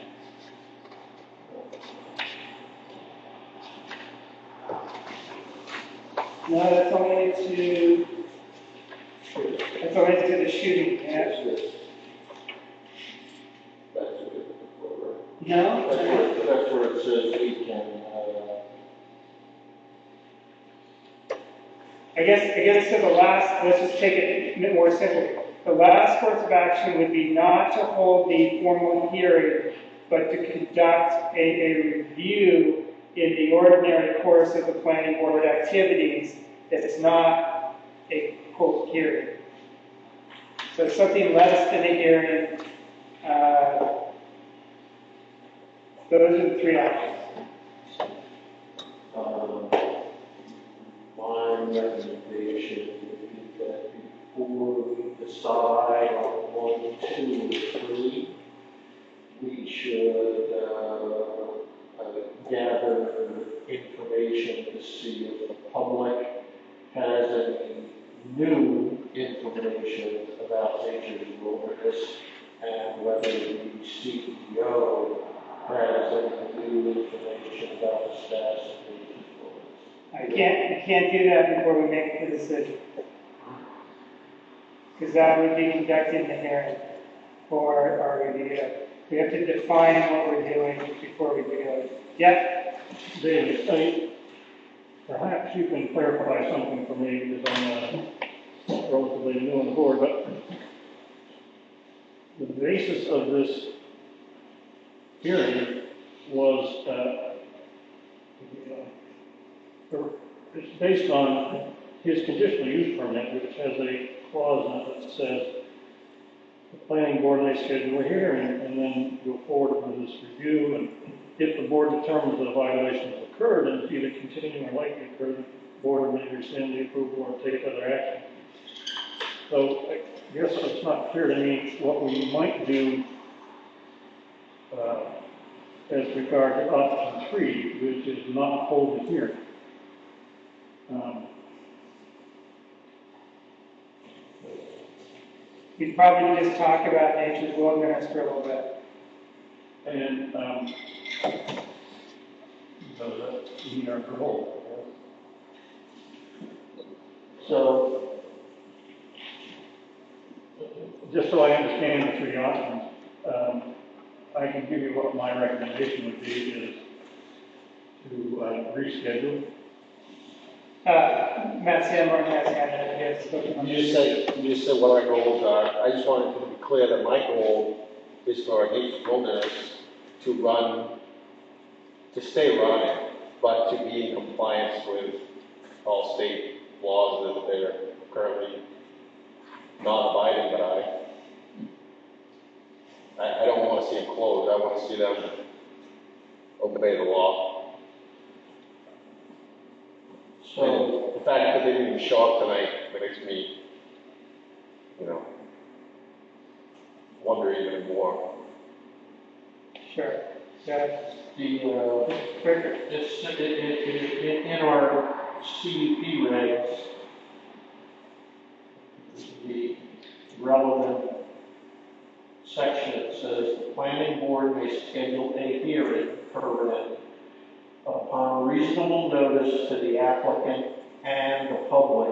No, that's only to the shooting match. That's a good one. No? That's where it says we can, I guess to the last, let's just take it a bit more simply. The last course of action would be not to hold the formal hearing, but to conduct a review in the ordinary course of the planning board activities that is not a quote hearing. So something less than a hearing. Those are the three options. my recommendation would be that before we decide on 1, 2, or 3, we should gather information to see if the public has any new information about nature's wilderness and whether the CEO has any new information about the status of nature's wilderness. I can't do that before we make the decision. Because that would be conducting the hearing for our review. We have to define what we're doing before we do it. Yep. David, perhaps you can clarify something for me, because I'm relatively new on the board, but the basis of this hearing was, it's based on his conditional use permit, which has a clause in it that says the planning board may schedule a hearing and then go forward with this review, and if the board determines that a violation has occurred and it's either continuing or likely to occur, the board may rescind the approval or take other action. So I guess it's not clear to me what we might do as regard to option 3, which is not hold the hearing. We'd probably just talk about nature's wilderness for a little bit. And we are parole. So, Just so I understand the 3 options, I can give you what my recommendation would be is to reschedule. Matt Sanborn has had it. You just said what our goals are. I just wanted to be clear that my goal is for nature's wilderness to stay running, but to be in compliance with all state laws that they're currently not abiding by. I don't want to see them closed. I want to see them obey the law. So the fact that they didn't even show up tonight makes me, wonder even more. Sure. Yeah. it's in our CUP regs, the relevant section says the planning board may schedule a hearing upon reasonable notice to the applicant and the public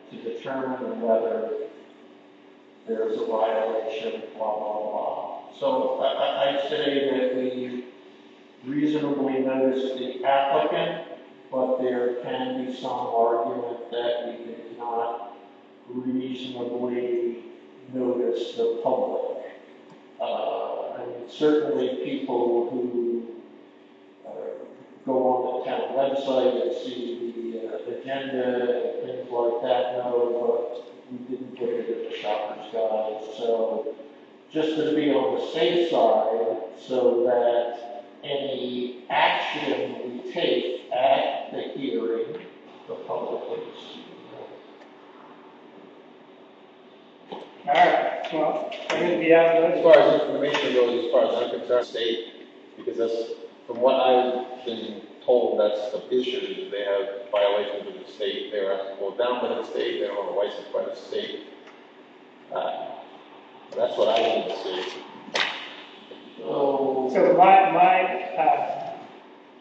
to determine whether there's a violation, blah, blah, blah. So I say that we reasonably notice the applicant, but there can be some argument that we did not reasonably notice the public. Certainly people who go on the town website and see the agenda and things like that, no, but we didn't put it in the shopper's guide. So just to be on the safe side, so that any action we take at the hearing, the public is. All right, well, I'm gonna be out As of far as information goes, as far as I'm concerned, state, because that's, from what I've been told, that's the issue, they have violations of the state, they're asked to go down by the state, they don't have a license by the state. That's what I need to see. So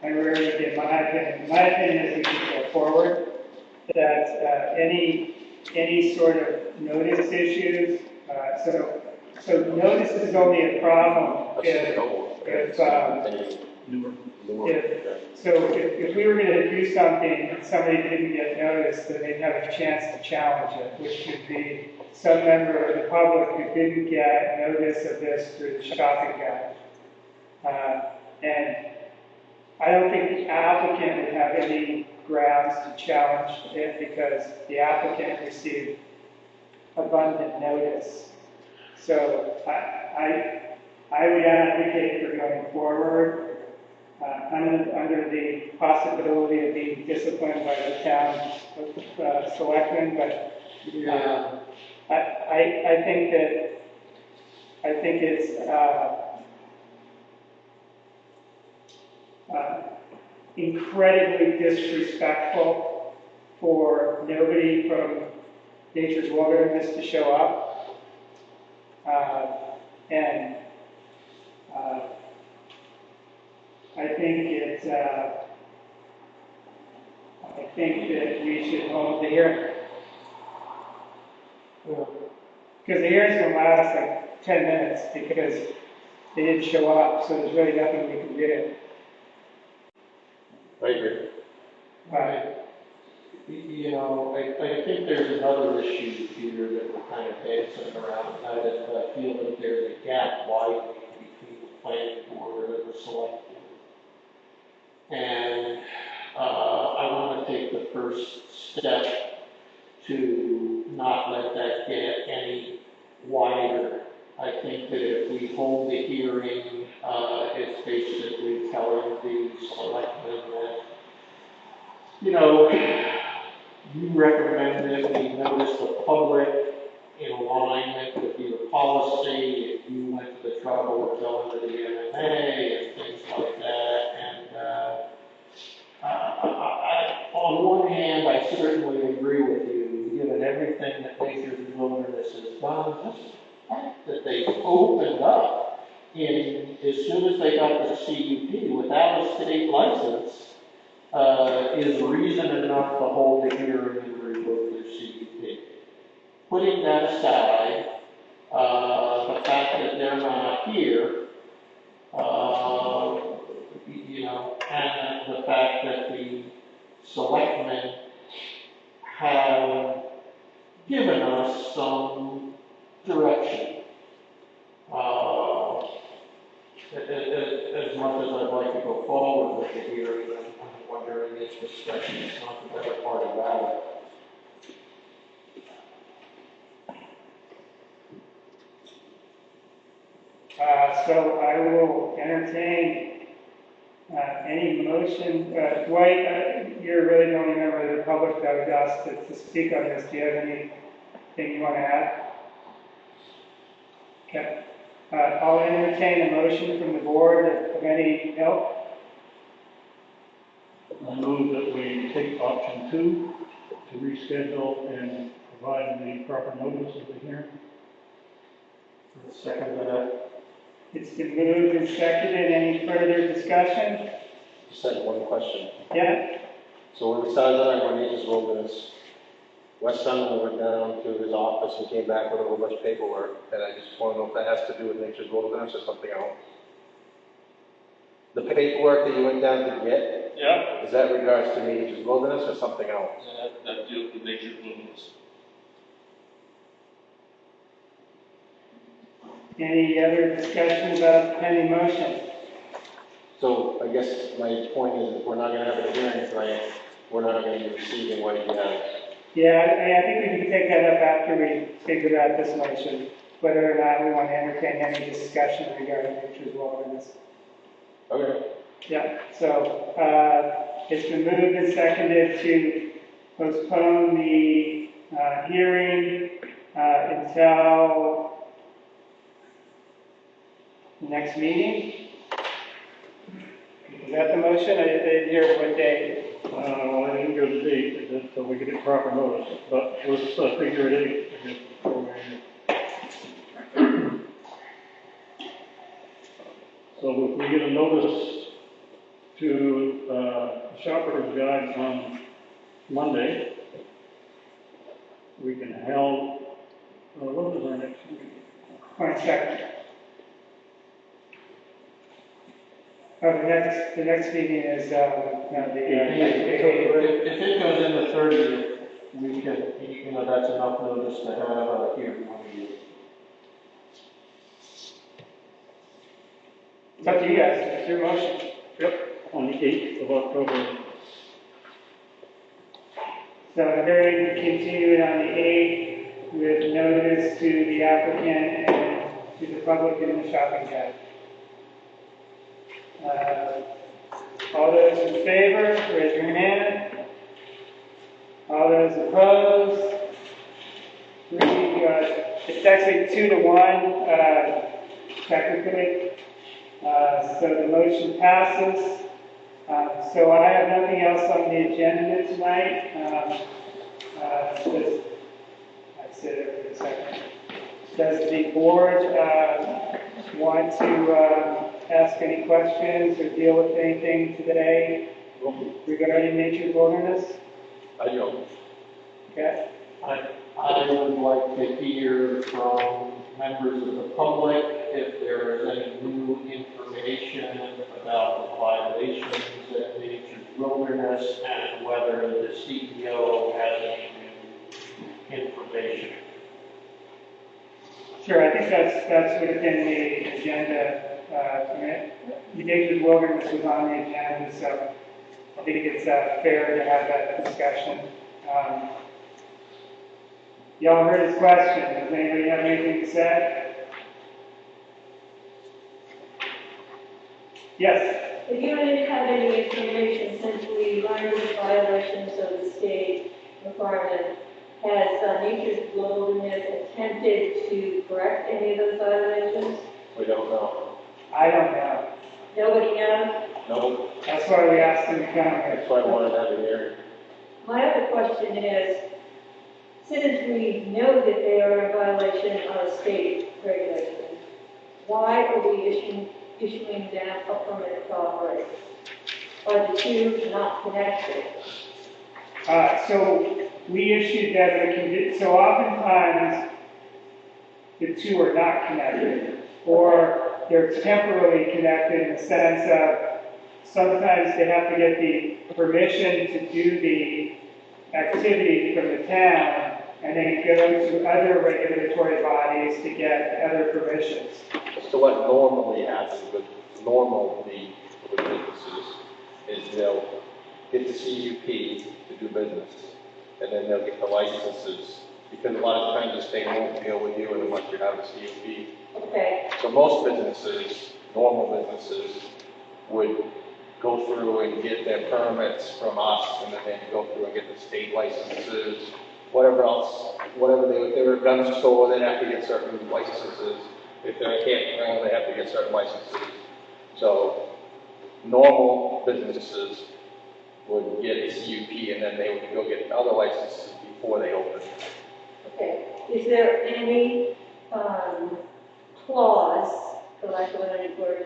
I agree with you. My opinion is we should go forward, that any sort of notice issues, so notice is only a problem if we were gonna do something and somebody didn't get notice, then they'd have a chance to challenge it, which could be some member of the public who didn't get notice of this through the shopping guide. And I don't think the applicant would have any grounds to challenge it because the applicant received abundant notice. So I would advocate for going forward under the possibility of being disciplined by the town selectmen, but I think it's incredibly disrespectful for nobody from Nature's Wilderness to show up. I think that we should hold the hearing. Because the hearing's going to last like 10 minutes because they didn't show up, so there's really nothing we can do. I agree. You know, I think there's another issue here that we're kind of dancing around, and that is I feel that there's a gap widening between the planning board and the select board. And I want to take the first step to not let that get any wider. I think that if we hold the hearing, it's basically telling the selectmen that, you know, you recommend that we notice the public in alignment with your policy, if you went to the trouble of going to the MMA and things like that. And on one hand, I certainly agree with you, given everything that Nature's Wilderness has done, just the fact that they opened up as soon as they got the CUP without a state license, is reason enough to hold the hearing and revoke their CUP. Putting that aside, the fact that they're not here, you know, and the fact that the selectmen have given us some direction. As much as I'd like to go forward with the hearing, I'm wondering if discussion is not the better part of valor. So I will entertain any motion. Dwight, you're really the only member of the public that would ask to speak on this. Do you have anything you want to add? Okay. I'll entertain a motion from the board of any help. I move that we take option 2 to reschedule and provide the proper notice of the hearing. Second that. It's been moved and seconded. Any further discussion? Just had one question. Yeah? So when we started on Nature's Wilderness, Wes Sunderland went down to his office and came back with a whole bunch of paperwork, and I just want to know if that has to do with Nature's Wilderness or something else. The paperwork that you went down to get, Yeah. is that regards to Nature's Wilderness or something else? That deals with Nature's Wilderness. Any other discussion about the pending motion? So I guess my point is, if we're not going to have a hearing tonight, we're not going to be receiving what he has. Yeah, I think we can take that up after we figure out this motion, whether or not we want to entertain any discussion regarding nature's wilderness. Okay. Yeah, so, it's been moved and seconded to postpone the, hearing, until the next meeting. Is that the motion? I didn't hear what day. I didn't go to the date, until we get it proper notice, but let's figure it out. I guess, before we- So if we get a notice to Shopper's Guide on Monday, we can held, what is our next meeting? 22nd. Oh, the next meeting is, no, the, If it goes in the 30th, we can, you know, that's enough notice to have a hearing on the. it's up to you guys, it's your motion. Yep, on the 8th of October. So the hearing continued on the 8th with notice to the applicant and to the public in the shopping guide. All those in favor, raise your hand. All those opposed? It's actually 2-1, technically. So the motion passes. So I have nothing else on the agenda tonight. I said it for a second. Does the board want to ask any questions or deal with anything today regarding nature's wilderness? I don't. Okay. I would like to hear from members of the public if there is any new information about the violations at Nature's Wilderness and whether the CEO has any new information. Sure, I think that's within the agenda. The nature's wilderness was on the agenda, so I think it's fair to have that discussion. Y'all heard his question. Does anybody have anything to say? Yes. If you didn't have any information since we learned the violations of the state requirement, has Nature's Wilderness attempted to correct any of those violations? We don't know. I don't know. Nobody knows? No. That's why we asked him to come here. That's why I wanted to have a hearing. My other question is, since we know that they are in violation of state regulations, why are we issuing them a permit to operate? Are the two not connected? So we issued that, so oftentimes the two are not connected, or they're temporarily connected in the sense of sometimes they have to get the permission to do the activity from the town and then go to other regulatory bodies to get other permissions. So what normally happens with businesses is they'll get the CUP to do business, and then they'll get the licenses, because a lot of times the state won't deal with you unless you have a CUP. Okay, So most businesses, normal businesses, would go through and get their permits from us, and then they go through and get the state licenses, whatever else, if they're a gun store, they'd have to get certain licenses. If they're a campground, they have to get certain licenses. So normal businesses would get a CUP, and then they would go get other licenses before they open. okay. Is there any clause, for lack of another word,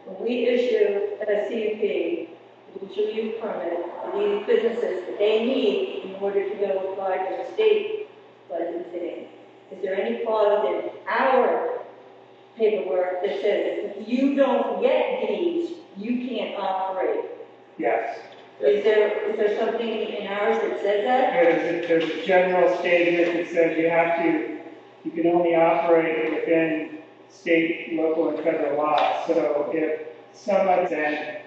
when we issue a CUP, which will use permit, these businesses that they need in order to go apply for the state licensing, is there any clause in our paperwork that says if you don't get these, you can't operate? Yes. Is there something in ours that says that? There's a general statement that says you can only operate within state, local, and federal laws. So if someone then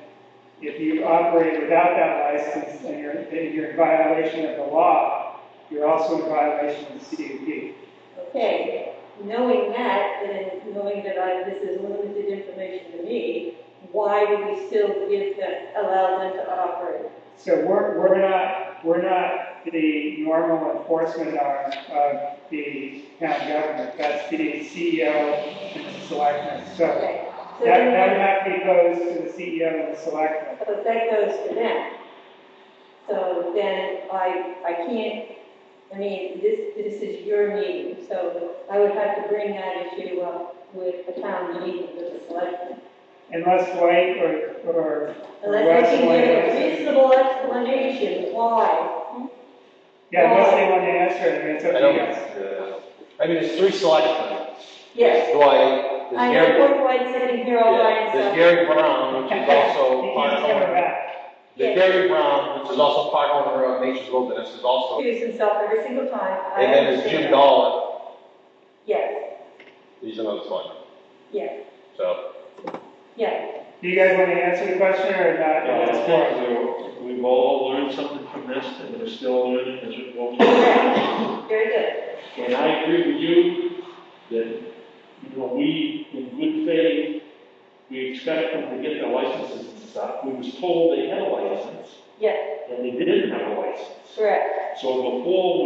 If you operate without that license and you're in violation of the law, you're also in violation of the CUP. Okay, knowing that, and knowing that this is limited information to me, why do we still allow them to operate? So we're not the normal enforcement arm of the town government. That's the CEO and the selectmen. So Okay. So that then, would have to be posed to the CEO and the selectmen. so that goes to them. So then I can't, I mean, this is your meeting, so I would have to bring that issue up with the town meeting, with the selectmen. Unless Dwight or Unless they can Wes give want to a answer. reasonable explanation, why? Yeah, unless they want to answer it, I mean, it's up I to don't, you guys. I mean, there's 3 selectmen. Yes, Dwight, there's I know Gary, Port White's sitting here all by yeah, there's himself. Gary Brown, which is also He part keeps coming owner. back. There's Gary Brown, which is also part owner of Nature's Wilderness, is also, Accuse himself every single time. I and then there's understand Jim that. Dolan, Yes, he's another selectman. yes, So, yes. Do you guys want to answer the question or not? Yeah, That's I for think we've all learned something from this, and we're still learning as we go. Correct. Very good. And I agree with you that, we, in good faith, we expect them to get their licenses and stuff. We was told they had a license, Yes, and they didn't have a license. correct. So before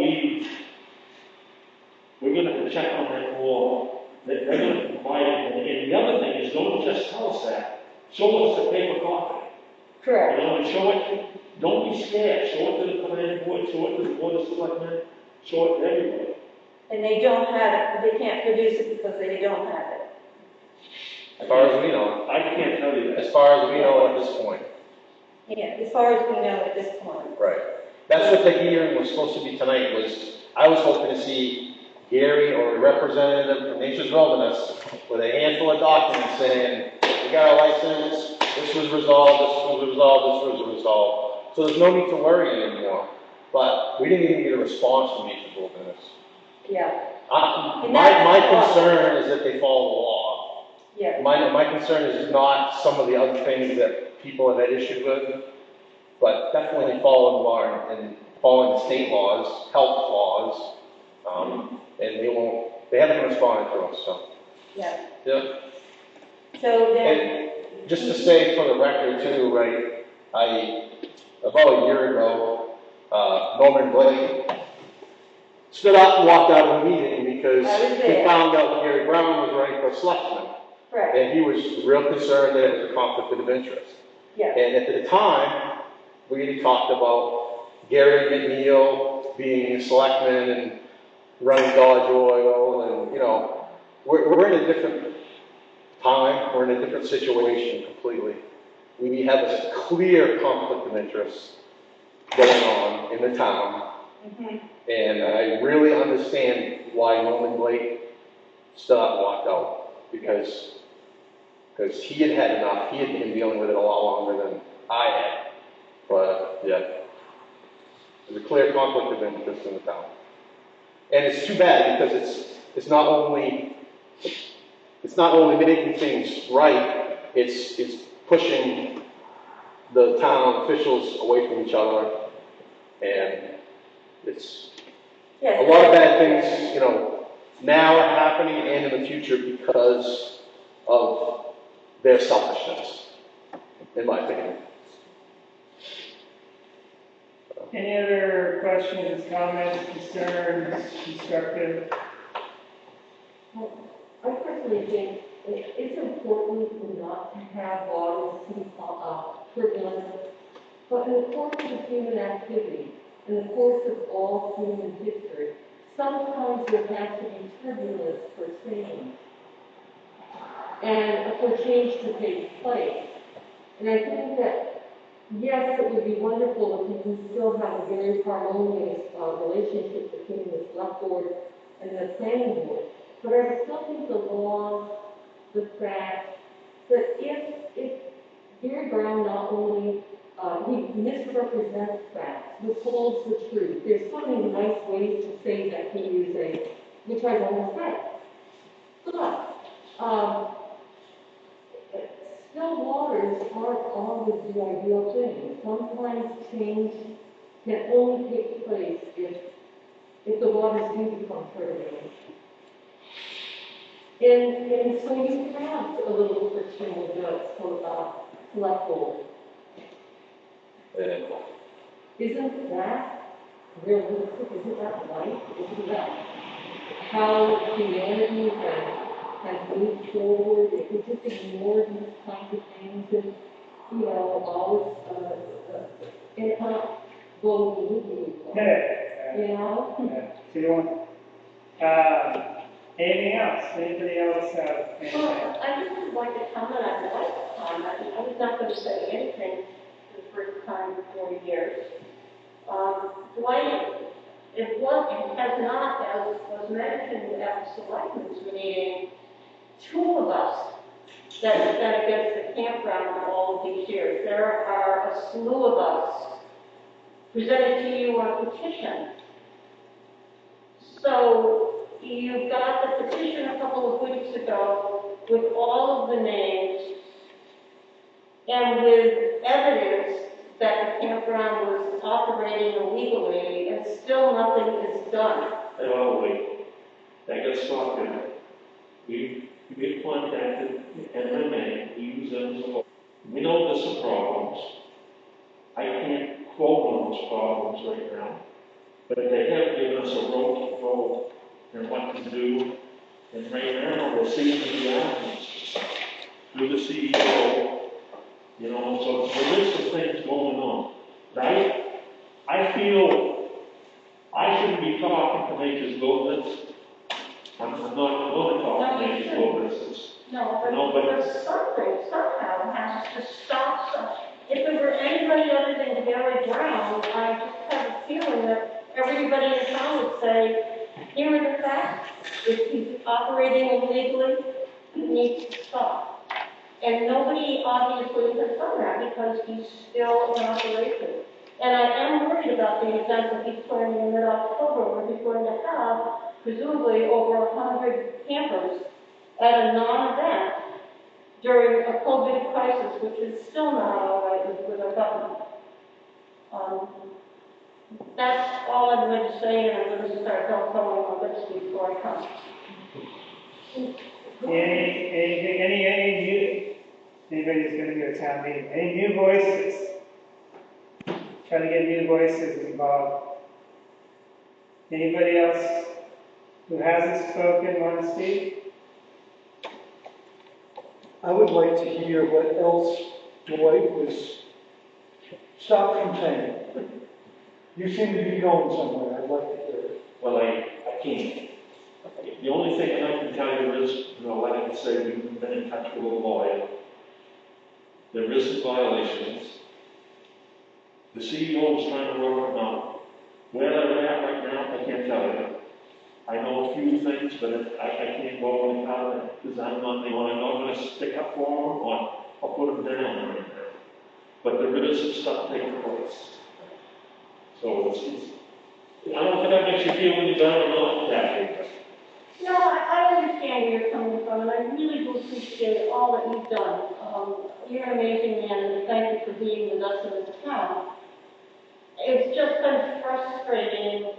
we're gonna have to check on that law, they're gonna provide it, and the other thing is, don't just tell us that, show us a paper copy. Correct. And show it, don't be scared, show it to the planning board, show it to the board of selectmen, show it to everybody. And they don't have it, they can't produce it because they don't have it. as far as we know, I can't tell you that. as far as we know at this point. Yeah, as far as we know at this point. Right. That's what the hearing was supposed to be tonight, I was hoping to see Gary or a representative from Nature's Wilderness with a handful of documents saying, we got our license, this was resolved, this was resolved, this was resolved. So there's no need to worry anymore. But we didn't even get a response from Nature's Wilderness. Yeah, My concern is that they follow the law. yeah. My concern is not some of the other things that people have had issue with, but definitely following the law and following the state laws, health laws, and they haven't responded to us, so. Yeah. Yeah. So then, And just to say for the record too, right, about a year ago, Norman Blake stood up and walked out of the meeting because I was he there. found out Gary Brown was running for selectman. correct, And he was real concerned that it was a conflict of interest. yeah, And at the time, we had talked about Gary McNeil being a selectman and running Dodge Oil, and we're in a different time, we're in a different situation completely. We have a clear conflict of interest going on in the town, and I really understand why Norman Blake stood up and walked out, because he had enough. He had been dealing with it a lot longer than I had. But yeah, there's a clear conflict of interest in the town, and it's too bad because it's not only making things right, it's pushing the town officials away from each other, and it's yes. a lot of bad things, now are happening and in the future because of their selfishness, in my opinion. Any other questions, comments, concerns, constructive? I personally think it's important not to have laws to prevent, but in the course of human activity, in the course of all human history, sometimes there has to be turbulence for change, and for change to take place. And I think that, yes, it would be wonderful if you can still have a very harmonious relationship between the select board and the planning board. But I still think the law, the fact that if Gary Brown not only, he misrepresents facts, withholds the truth, there's so many nice ways to say that he is which I don't say. But, still water orders aren't always the ideal thing. Sometimes change can only take place if the waters do become turbulent. And so you have a little friction with the select board. Isn't that realistic? Isn't that right? Isn't that how humanity has moved forward? If we just ignore these kinds of things and, you know, always, it's not going to move, Yeah. you know? Yeah. So you want, anything else? Anybody else have anything? Well, I just would like to comment on Dwight's comment. I was not going to say anything for the first time in 40 years. Dwight, it has not, as was mentioned at the selectmen's meeting, two of us that have been against the campground all of these years. There are a slew of us presented to you on a petition. So you got the petition a couple of weeks ago with all of the names and with evidence that the campground was operating illegally, and still nothing is done. Oh, wait, that got stopped there. We've contacted MMA, we use them as well. We know there's some problems. I can't quote on those problems right now, but they have given us a road to go and what to do. And right now, we're seeing the actions through the CEO, you know, so there is some things going on. Right? I feel I shouldn't be talking to Nature's Wilderness. I'm not going to talk to Nature's Wilderness. No, but there's something, somehow, has to stop some. If it were anybody other than Gary Brown, I just have a feeling that everybody in town would say, here are the facts. If he's operating illegally, he needs to stop. And nobody obviously has done that because he's still in operation. And I am worried about the event that he's planning in mid-October, where he's going to have presumably over 100 campers at a non-event during a COVID crisis, which is still not all right with our government. That's all I'm going to say, and I'm going to start going on this before I come. Anybody who's going to go to town meeting? Any new voices? Try to get new voices involved. Anybody else who hasn't spoken want to speak? I would like to hear what else Dwight was stopped from saying. You seem to be going somewhere, I'd like to hear it. Well, I can't. The only thing I can tell you is, you know, like I say, we've been in touch with a lawyer. There is some violations. The CEO is trying to work them out. Where they're at right now, I can't tell you. I know a few things, but I can't go any farther because I'm not the one. I'm not going to stick up for them or I'll put them down right now. But there is some stuff taking place. So I don't know if that makes you feel any better or not, Kathy. No, I understand where you're coming from, and I really do appreciate all that you've done. You're an amazing man, and thank you for being with us in this town. It's just been frustrating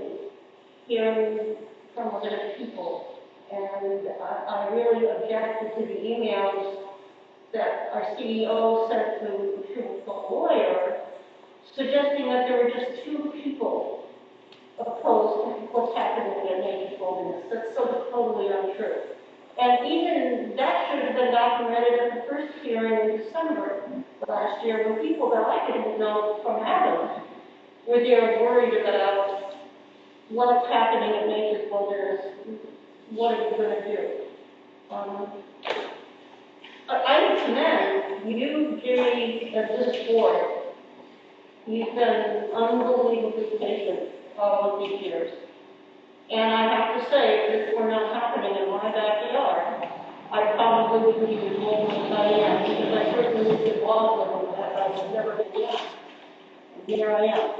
hearing from other people, and I really objected to the emails that our CEO sent to the lawyer, suggesting that there were just two people opposed to what's happening in Nature's Wilderness. That's so totally untrue. And even that should have been documented at the first hearing in December last year, when people that I didn't know from Adam were there worried about what's happening in Nature's Wilderness, what are we going to do? I commend you, Jimmy, and this board. You've been unbelievably patient all of these years. And I have to say, if this were not happening in my backyard, I probably wouldn't be as old as I am, because I certainly would get involved with them that I would never get yet. And here I am.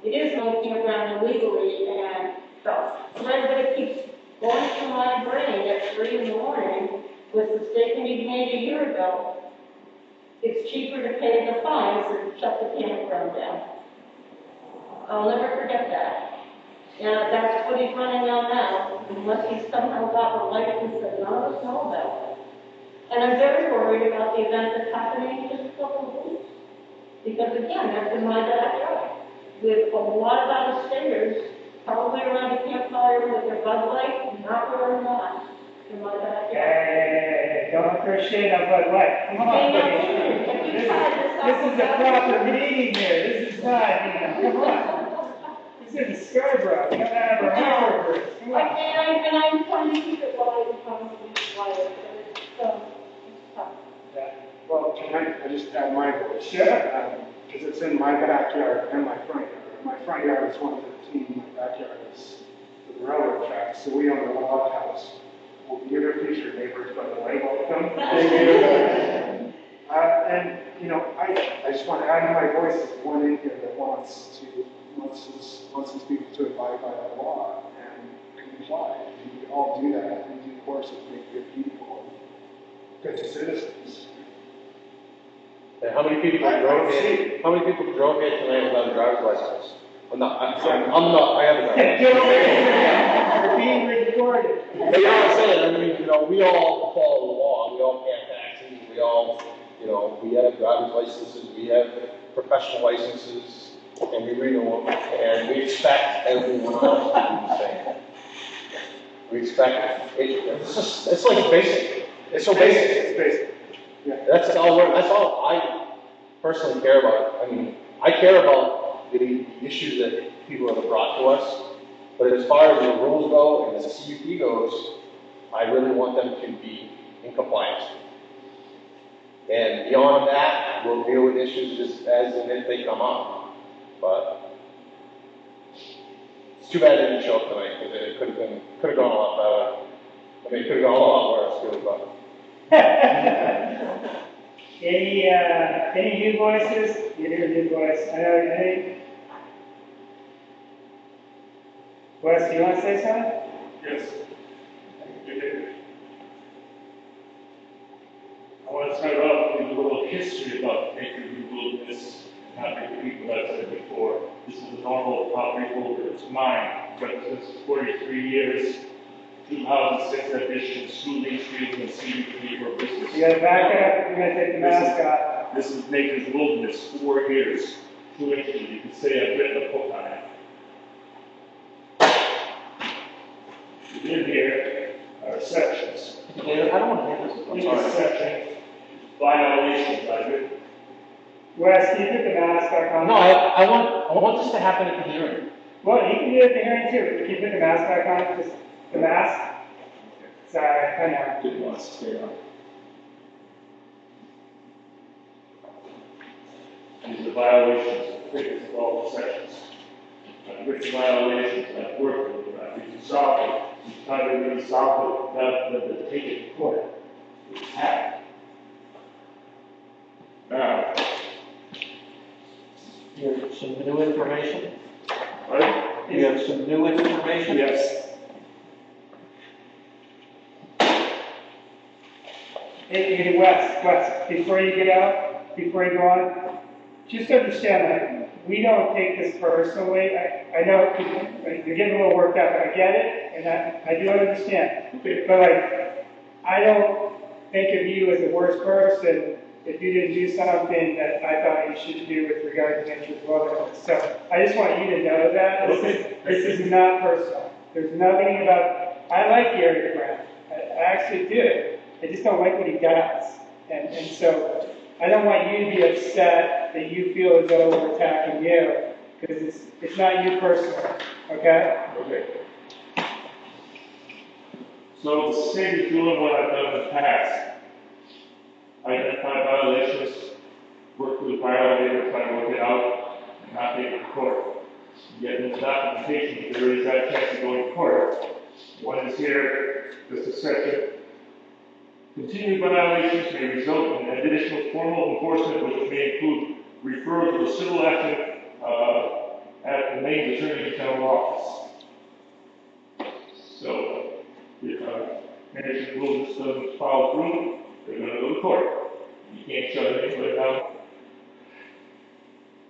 It is no campground illegally, and the thread that keeps going through my brain at 3 in the morning with the mistake we made a year ago. It's cheaper to pay the fines than to shut the campground down. I'll never forget that. And that's what he's running on now, unless he's somehow got the license that none of us know about. And I'm very worried about the event that's happening in just a couple of weeks. Because again, that's in my backyard, with a lot of out-of-staters, probably around a campfire with their Bud Light, not wearing masks in my backyard. Hey, don't throw shade on Bud Light. Come on. This is a proper meeting here. This is not, come on. This is Scarborough. We don't have our hamburgers. Come on. And I'm trying to keep it while I'm trying to keep it quiet, but it's tough. Well, can I just add my voice? Sure. Because it's in my backyard and my front yard. My front yard is 115, my backyard is the railroad tracks, so we own a log house. We'll be your future neighbors, by the way, welcome. And, I just want to add my voice as one in here that wants his people to abide by the law and comply. And we all do that in due course of being good people, good citizens. And how many people drove here? How many people drove here tonight without a driver's license? I'm not. I have a driver's license. You're being recorded. But you know what I'm saying? I mean, we all follow the law. We all pay taxes. We all, we have driver's licenses. We have professional licenses, and we renew them. And we expect everyone else to do the same. We expect it. It's like basic. It's so basic. It's basic. Yeah. That's all I personally care about. I mean, I care about the issues that people have brought to us, but as far as the rules go and the CUP goes, I really want them to be in compliance. And beyond that, we'll deal with issues just as and if they come up. But it's too bad they didn't show up tonight, because it could have gone a lot better. I mean, it could have gone a lot worse too, but. Any new voices? You hear a new voice. I know, any? Wes, do you want to say something? Yes. I want to start off with a little history about Baker Wilderness, not Baker people, I've said before. This is a normal property holder, it's mine, but since 43 years, 2006 addition, schooling, streets, and CUP for business. You gotta back up, you're gonna take the mask off. This is Baker's Wilderness, 4 years, 2 inches. You can say I've written a book on it. In here are sections. I don't want to hear this. I'm In sorry. this section, violations, I've written. Wes, can you put the mask back on? No, I want this to happen at the hearing. Well, you can do it at the hearing too. Can you put the mask back on? Just the mask? Sorry, I know. Didn't want to stay on. These are violations of previous law sections. I've written violations, I've worked with them, I've resolved it. We've tried to resolve it, rather than take it to court. We have. Now, You have some new information? right? You have some new information? Yes. Hey, Wes, before you get out, before you go on, just understand that we don't take this personally. I know you're getting a little worked up. I get it, and I do understand. But I don't think of you as the worst person if you didn't do something that I thought you should do with regard to nature's wilderness. So I just want you to know that this is not personal. There's nothing about. I like Gary Brown. I actually do. I just don't like what he does. And so I don't want you to be upset that you feel as though we're attacking you, because it's not you personally, okay? Okay. So the state is doing what I've done in the past. Identify violations, work with the violator, try to work it out, and not take it to court. Get into documentation, if there is that chance of going to court. One is here, this is section. Continued violations may result in additional formal enforcement, which may include referral to a civil action at the Maine Attorney General office. So, And if the rule just doesn't follow through, they're gonna go to court. You can't shut anybody down.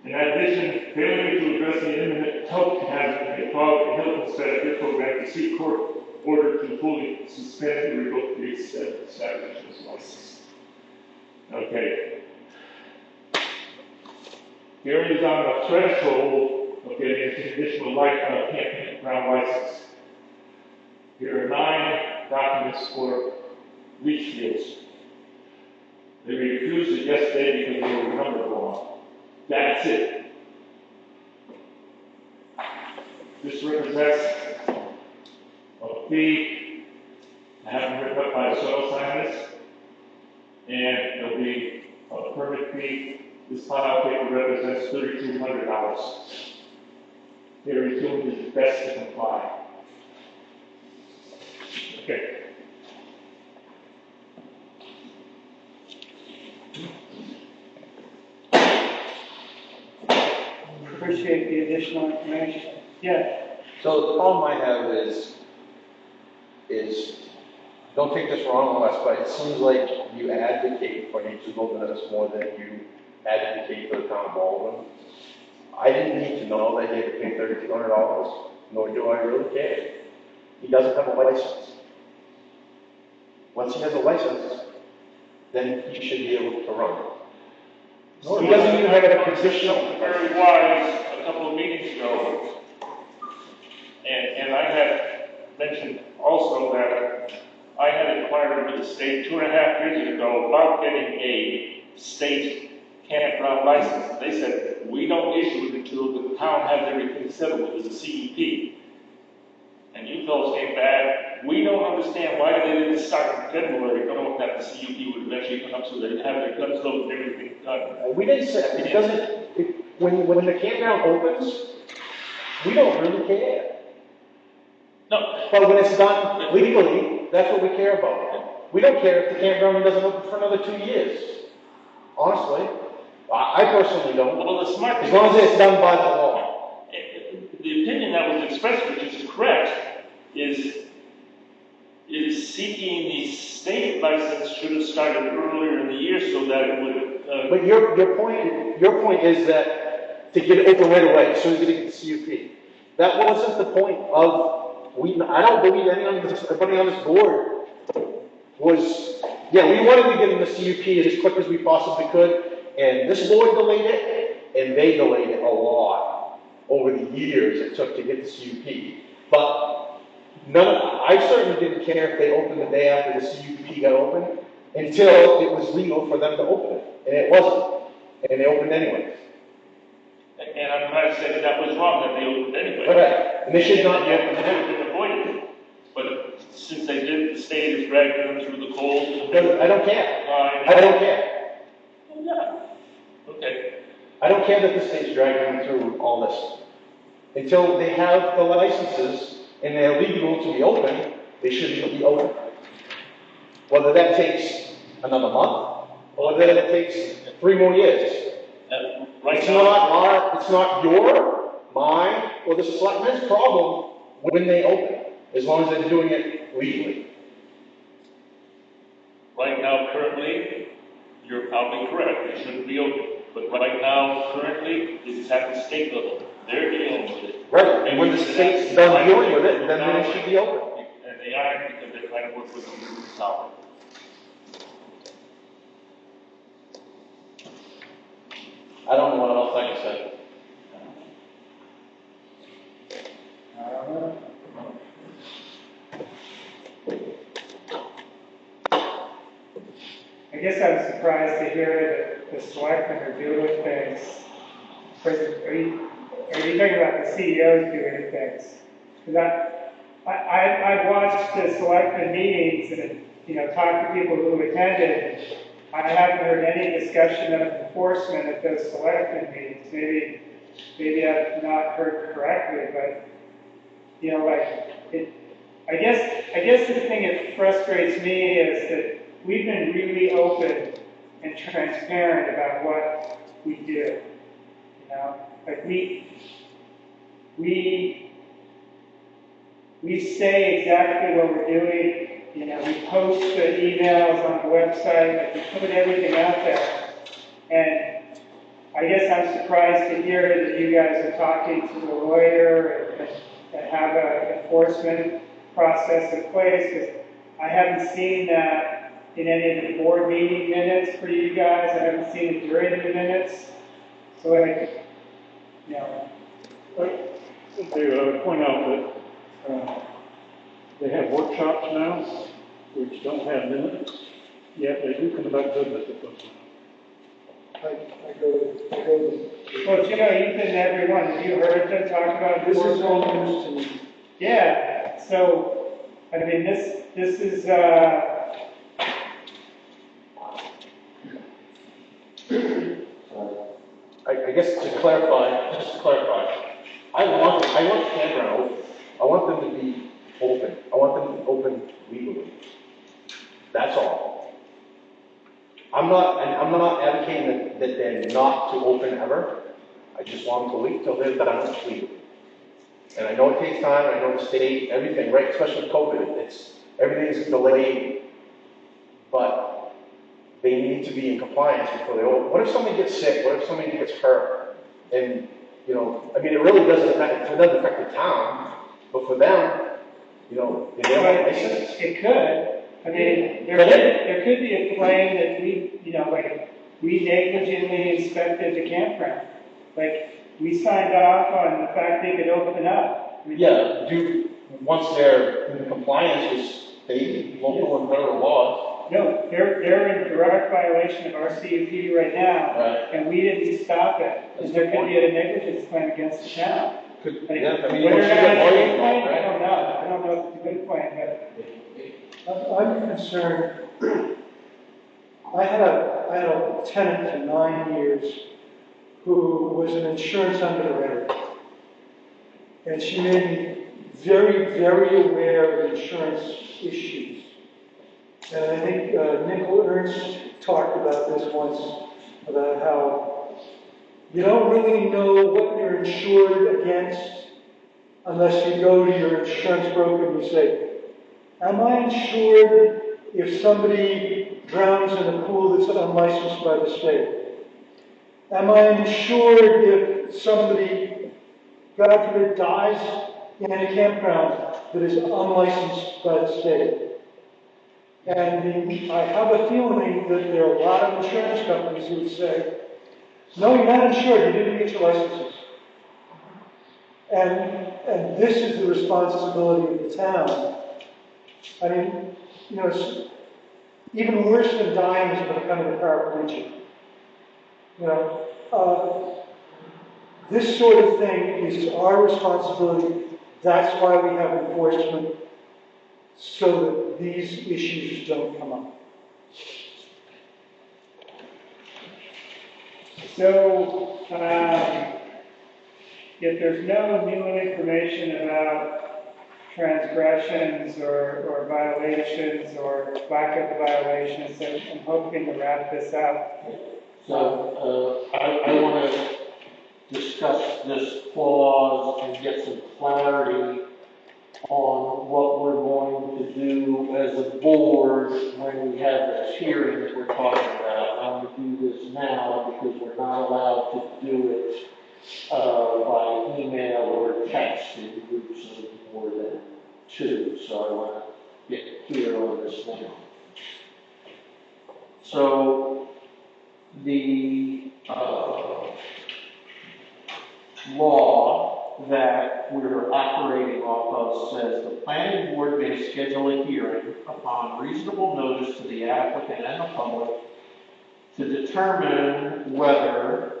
In addition, failure to address the imminent health hazard may cause the health inspector program to seek court order to fully suspend or revoke the establishment's license. Okay. Gary is on the threshold of getting a conditional campground license. Here are 9 documents for leach fields. They refused it yesterday because they were numbered wrong. That's it. This represents a fee I haven't written up by the soil scientist, and there'll be a permit fee. This pile paper represents $3,200. They're doing his best to comply. Okay. Appreciate the additional information. Yeah. So the problem I have is, don't take this wrong, Wes, but it seems like you advocate for nature's wilderness more than you advocate for the town of Baldwin. I didn't need to know that he had to pay $3,200, nor do I really care. He doesn't have a license. Once he has a license, then he should be able to run. No, he doesn't even have a position. Very wise a couple of meetings ago. And I had mentioned also that I had inquired with the state 2.5 years ago about getting a state campground license. They said, we don't issue it until the town has everything settled with the CEP. And you fellows came back, we don't understand why they didn't start in February, knowing that the CUP would eventually come up so they'd have their guns loaded and everything done. We didn't say, it doesn't, when the campground opens, we don't really care. No. But when it's done legally, that's what we care about. We don't care if the campground doesn't open for another 2 years. Honestly. I personally don't. Well, the smart thing as long as it's done by the law. The opinion that was expressed, which is correct, is seeking the state license should have started earlier in the year so that it would. But your point is that to get it open right away, as soon as you get the CUP. That wasn't the point of. I don't believe anybody on this board was. Yeah, we wanted to get in the CUP as quick as we possibly could, and this board delayed it, and they delayed it a lot over the years it took to get the CUP. But I certainly didn't care if they opened the day after the CUP got open until it was legal for them to open it. And it wasn't. And they opened anyway. And I'm trying to say that was wrong, that they opened anyway. Right. And they should not be open They now. should have avoided it. But since they did, the state is dragging them through the cold. I don't care. I don't care. Yeah. Okay. I don't care that the state's dragging them through all this. Until they have the licenses and they're legal to be open, they should be open. Whether that takes another month, or whether that takes 3 more years. Right It's now, it's not your, mine, or the selectmen's problem when they open, as long as they're doing it legally. right now, currently, you're probably correct, it shouldn't be open. But right now, currently, it's at the state level. They're dealing with it. Right, and when the state's done dealing with it, then they should be open. And they are, because they're trying to work with them to solve it. I don't know what else I can say. I guess I was surprised to hear that the selectmen are doing things. Are you talking about the CEOs doing things? Because I've watched the selectmen meetings and, talked to people who attended. I haven't heard any discussion of enforcement at those selectmen meetings. Maybe I've not heard correctly, but, I guess the thing that frustrates me is that we've been really open and transparent about what we do. Like we say exactly what we're doing. you know, we post the emails on the website, like we put everything out there. And I guess I'm surprised to hear that you guys are talking to the lawyer and have an enforcement process in place, because I haven't seen that in any of the board meeting minutes for you guys. I haven't seen it during the minutes. So I, you know. David, I would point out that they have workshops now, which don't have minutes, yet they do conduct business at those. I go to. Well, you know, you've been to every one. Have you heard them talk about This is all news to me. Yeah, so, I mean, this is, I guess just to clarify, I want campground open. I want them to be open. I want them to be open legally. That's all. I'm not advocating that they're not to open ever. I just want them to wait till they're done legally. And I know it takes time, I know the state, everything, right, especially with COVID, everything's delayed. But they need to be in compliance before they open. What if somebody gets sick? What if somebody gets hurt? And, you know, I mean, it really doesn't affect the town, but for them, you know, they don't have a license. it could. I mean, there could be a claim that we, you know, like, we negligently inspected the campground. Like, we signed off on the fact they could open up. Yeah, once they're in compliance with state, local, and federal laws. No, they're in direct violation of our CUP right now, Right. and we didn't stop it. And there could be a negligence claim against the town. Could, Like, yeah, I mean, whether or you not should it's a get good more, claim, I right? don't know. I don't know if it's a good claim, but I'm concerned. I had a tenant for 9 years who was an insurance underwriter. And she made me very, very aware of insurance issues. And I think Nicole Ernst talked about this once, about how you don't really know what you're insured against unless you go to your insurance broker and you say, am I insured if somebody drowns in a pool that's unlicensed by the state? Am I insured if somebody, God forbid, dies in a campground that is unlicensed by the state? And I have a feeling that there are a lot of insurance companies who would say, no, you're not insured, you didn't get your licenses. And this is the responsibility of the town. I mean, you know, it's even worse than dying is becoming a paraplegic. You know, this sort of thing is our responsibility. That's why we have enforcement, so that these issues don't come up. so, if there's no new information about transgressions or violations or lack of violations, I'm hoping to wrap this up. So, I want to discuss this clause and get some clarity on what we're going to do as a board when we have this hearing that we're talking about. I'm going to do this now because we're not allowed to do it by email or text in groups of more than 2. So I want to get clear on this now. So the law that we're operating off of says the planning board may schedule a hearing upon reasonable notice to the applicant and the public to determine whether,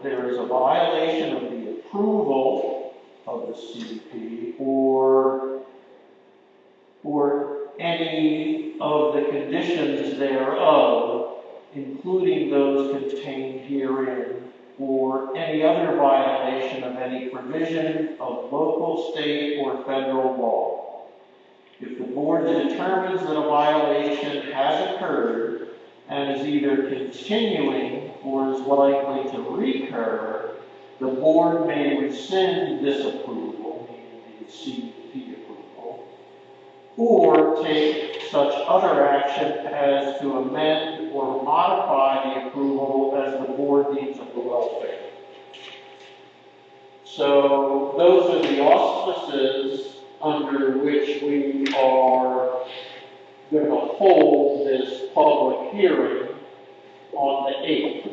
there is a violation of the approval of the CUP or any of the conditions thereof, including those contained herein, or any other violation of any provision of local, state, or federal law. If the board determines that a violation has occurred and is either continuing or is likely to recur, the board may rescind this approval, meaning the CUP approval, or take such other action as to amend or modify the approval as the board deems of the welfare. So those are the auspices under which we are going to hold this public hearing on the 8th.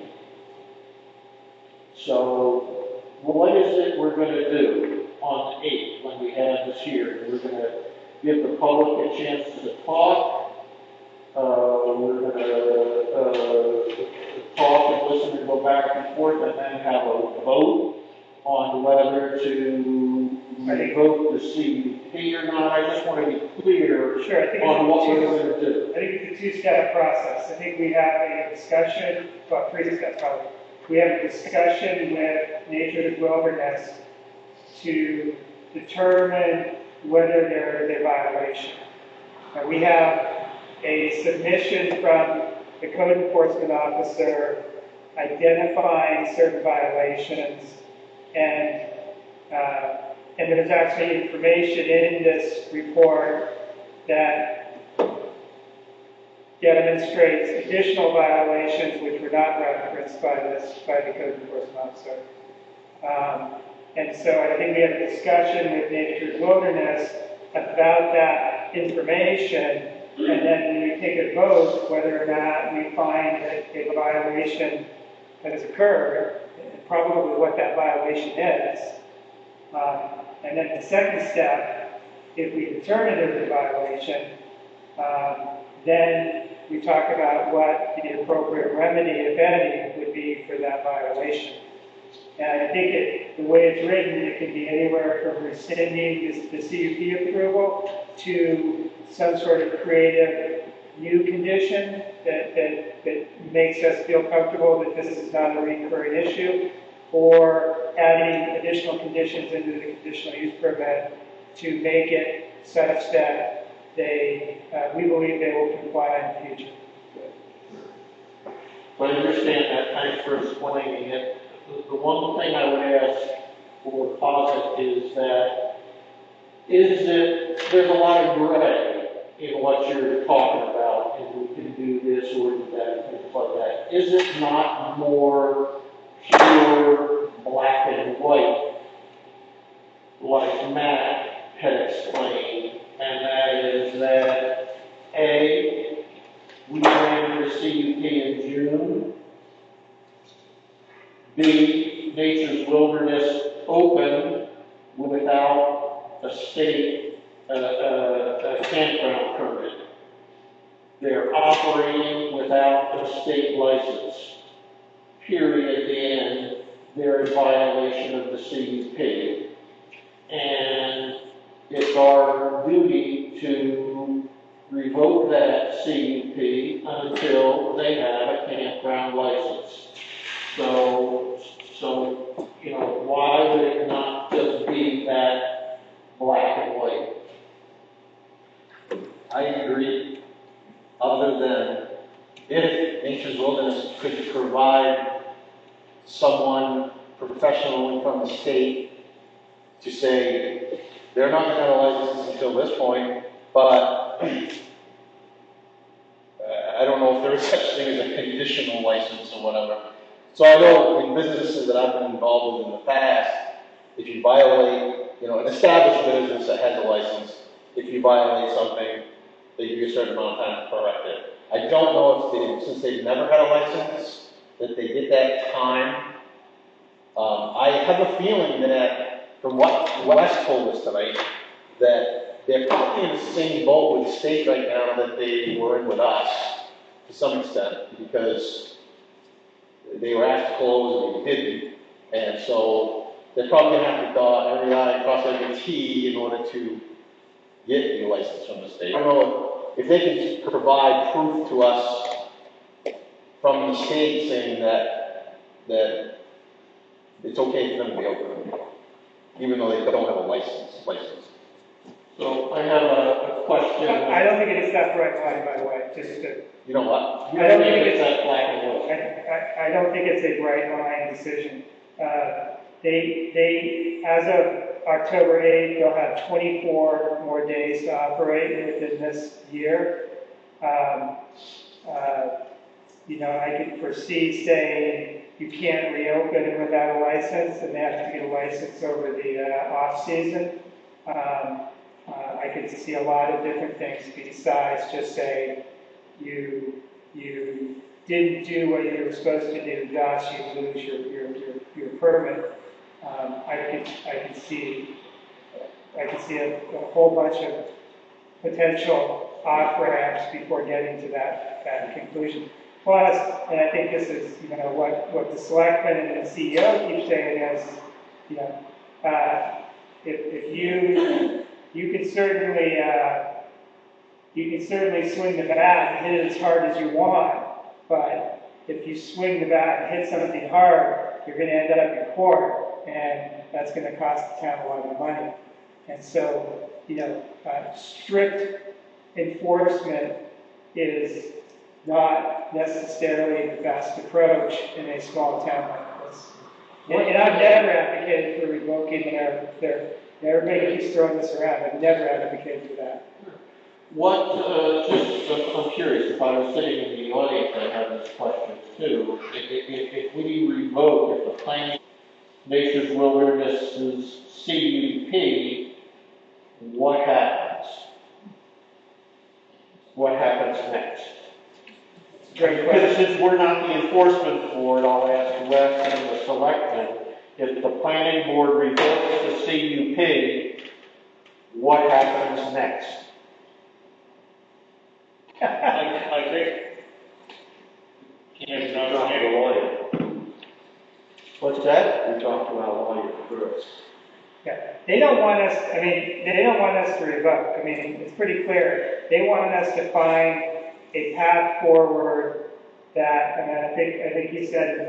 So what is it we're going to do on the 8th when we have this hearing? We're going to give the public a chance to talk. We're going to talk and listen and go back and forth and then have a vote on whether to revoke the CUP or not. I just want to be clear on what we're going to do. I think it's a two-step process. I think we have a discussion, well, three steps probably. We have a discussion with Nature's Wilderness to determine whether there is a violation. We have a submission from the code enforcement officer identifying certain violations, and there's actually information in this report that demonstrates additional violations which were not referenced by the code enforcement officer. And so I think we have a discussion with Nature's Wilderness about that information, and then when we take a vote whether or not we find that a violation that has occurred, and probably what that violation is. And then the second step, if we determine there's a violation, then we talk about what the appropriate remedy, if any, would be for that violation. And I think the way it's written, it can be anywhere from rescinding the CUP approval to some sort of creative new condition that makes us feel comfortable that this is not a recurring issue, or adding additional conditions into the conditional use permit to make it such that we believe they will comply in the future. I understand that. Thanks for explaining it. The one thing I would ask or posit is that there's a lot of gray in what you're talking about, and we can do this or do that, things like that. Is it not more pure black and white, like Matt had explained, and that is that A, we granted a CUP in June. B, Nature's Wilderness opened without a state campground permit. They're operating without a state license. Period. And they're in violation of the CUP. And it's our duty to revoke that CUP until they have a campground license. So, you know, why would it not just be that black and white? I agree, other than if Nature's Wilderness could provide someone professionally from the state to say, they're not going to have a license until this point, but I don't know if there is such thing as a conditional license or whatever. So I know in businesses that I've been involved with in the past, if you violate, you know, an established business that has a license, if you violate something, they give you a certain amount of time to correct it. I don't know if since they've never had a license, that they get that time. I have a feeling that, from what Wes told us tonight, that they're probably in the same boat with the state right now that they were in with us, to some extent, because they were asked to close and they didn't. And so they're probably going to have to dot every I, cross every T in order to get a license from the state. I don't know if they can provide proof to us from the state saying that it's okay for them to be open, even though they don't have a license. So I have a question. I don't think it's that bright line, by the way, just to. You know what? I don't think it's that black and white. I don't think it's a bright line decision. as of October 8th, they'll have 24 more days to operate within this year. I could foresee saying you can't reopen without a license, and they have to get a license over the off-season. I could see a lot of different things besides just saying you didn't do what you were supposed to do, thus you lose your permit. I could see a whole bunch of potential off-ramps before getting to that conclusion. Plus, and I think this is, what the selectman and the CEO keep saying is, if you can certainly swing the bat and hit it as hard as you want, but if you swing the bat and hit something hard, you're going to end up in court, and that's going to cost the town a lot of money. And so, strict enforcement is not necessarily the best approach in a small town like this. And I've never advocated for revoking their everybody keeps throwing this around. I've never advocated for that. I'm curious, if I was sitting in the audience, I'd have this question too. If we revoke, if the planning Nature's Wilderness's CUP, what happens? What happens next? Because since we're not the enforcement board, I'll ask Wes and the selectmen, if the planning board revokes the CUP, what happens next? I think, We talked to the lawyer. What's that? We talked to our lawyer first. Yeah, they don't want us to revoke. I mean, it's pretty clear. They want us to find a path forward that, and I think he said,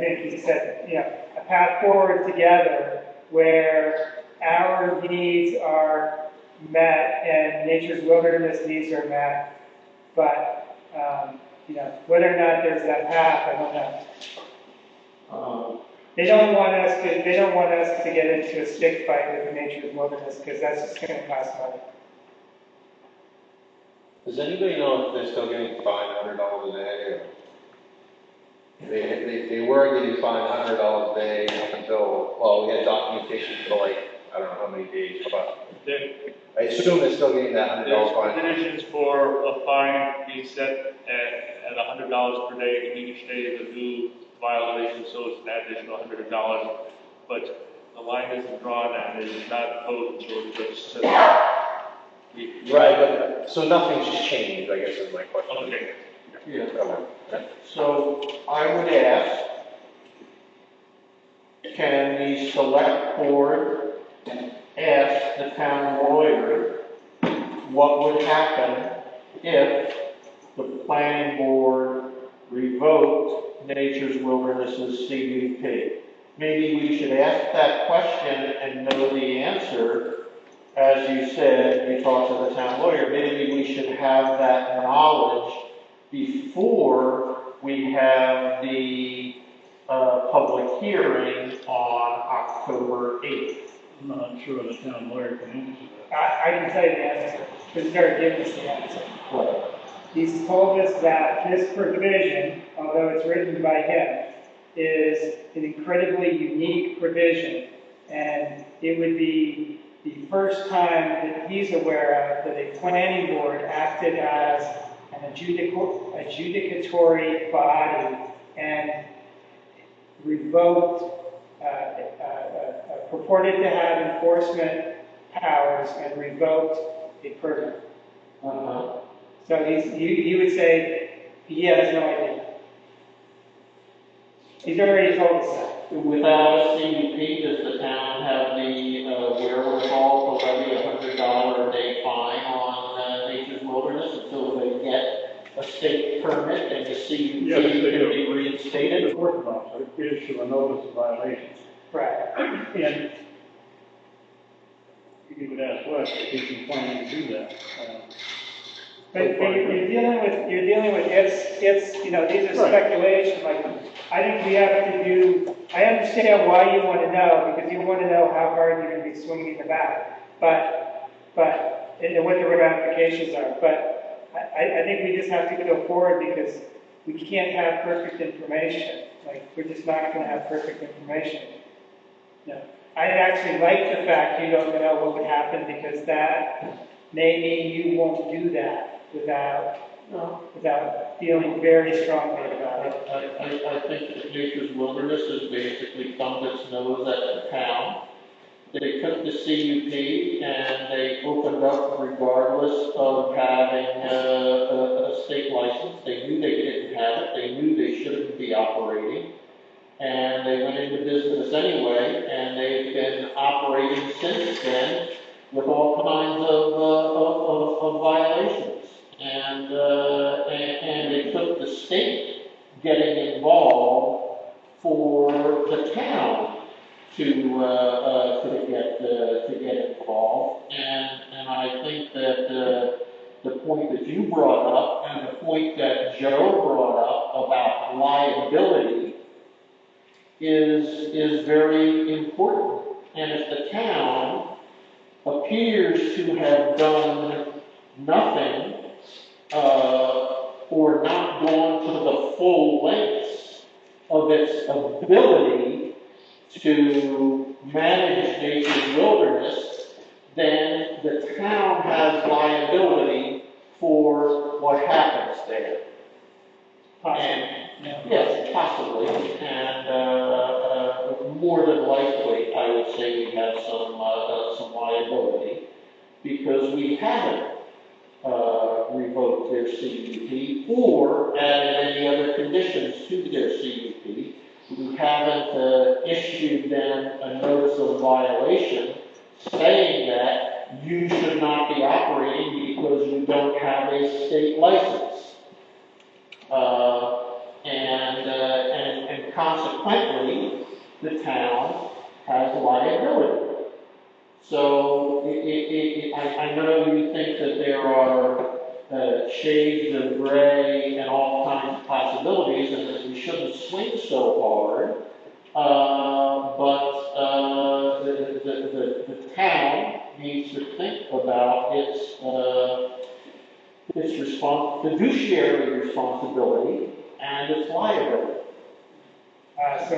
a path forward together where our needs are met and Nature's Wilderness needs are met. But, whether or not there's that path, I don't know. They don't want us to get into a stick fight with the Nature's Wilderness because that's just going to cost money. Does anybody know if they're still getting fined $100 a day? They were getting fined $100 a day up until, we had documentation for I don't know how many days, but I assume they're still getting that $100 fine. There's provisions for a fine being set at $100 per day for each day of a new violation, so it's an additional $100. But the line isn't drawn and it is not imposed until the judge says it. Right, but so nothing's changed, I guess is my question. Okay. Yeah. So I would ask, can the select board ask the town lawyer what would happen if the planning board revoked Nature's Wilderness's CUP? Maybe we should ask that question and know the answer. As you said, you talked to the town lawyer, maybe we should have that knowledge before we have the public hearing on October 8th. I'm not sure the town lawyer can answer that. I can tell you the answer, because he's already given us the answer. Right. He's told us that this provision, although it's written by him, is an incredibly unique provision, and it would be the first time that he's aware of that a planning board acted as an adjudicatory body and revoked, purported to have enforcement powers and revoked a permit. So you would say he has no idea. He's already told us that. Without a CUP, does the town have the wherewithal to levy $100 a day fine on Nature's Wilderness until they get a state permit and the CUP can be reinstated? The court box, issue a notice of violation. Right. And you would ask Wes if he's planning to do that. But you're dealing with ifs, you know, these are speculation, like, I think we have to do, I understand why you want to know, because you want to know how hard you're going to be swinging the bat, and what the ramifications are, but I think we just have to go forward because we can't have perfect information, like, we're just not going to have perfect information. No. I actually like the fact you don't know what would happen, because that may mean you won't do that without feeling very strongly about it. I think that Nature's Wilderness has basically thumbed its nose at the town. They took the CUP and they opened up regardless of having a state license. They knew they didn't have it. They knew they shouldn't be operating. And they went into business anyway, and they've been operating since then with all kinds of violations. And it took the state getting involved for the town to get involved. And I think that the point that you brought up and the point that Joe brought up about liability is very important. And if the town appears to have done nothing or not gone to the full lengths of its ability to manage Nature's Wilderness, then the town has liability for what happens there. Yes, possibly, and more than likely, I would say we have some liability because we haven't revoked their CUP or added any other conditions to their CUP. We haven't issued them a notice of violation saying that you should not be operating because you don't have a state license. And consequently, the town has liability. So I know you think that there are shades of gray and all kinds of possibilities, and that we shouldn't swing so hard. But the town needs to think about its fiduciary responsibility and its liability. So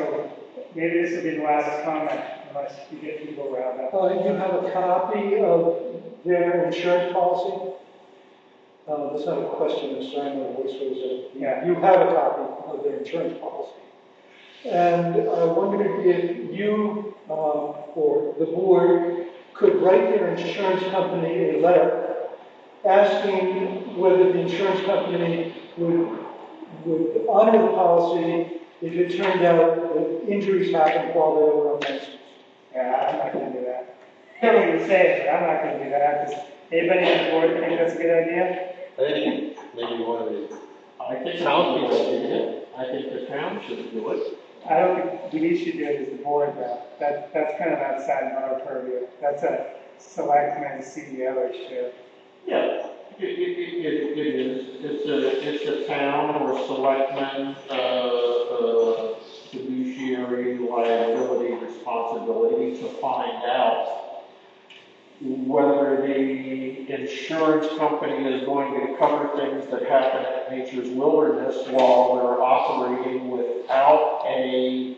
maybe this will be the last comment, unless you get people riled up. You have a copy of their insurance policy? That's not a question, Mr. Angler, voice was Yeah. You have a copy of their insurance policy. And I wondered if you or the board could write their insurance company a letter asking whether the insurance company would honor the policy if it turned out that injuries happened while they were on license. Yeah, I'm not going to do that. I don't even say it, but I'm not going to do that. Does anybody on the board think that's a good idea? I think maybe one of the I think town people should do it. I think the town should do it. I don't think we should do it as the board, though. That's kind of outside of our purview. That's a selectman CEO issue. Yeah, it is. It's a town or selectman fiduciary liability responsibility to find out whether the insurance company is going to cover things that happen at Nature's Wilderness while they're operating without a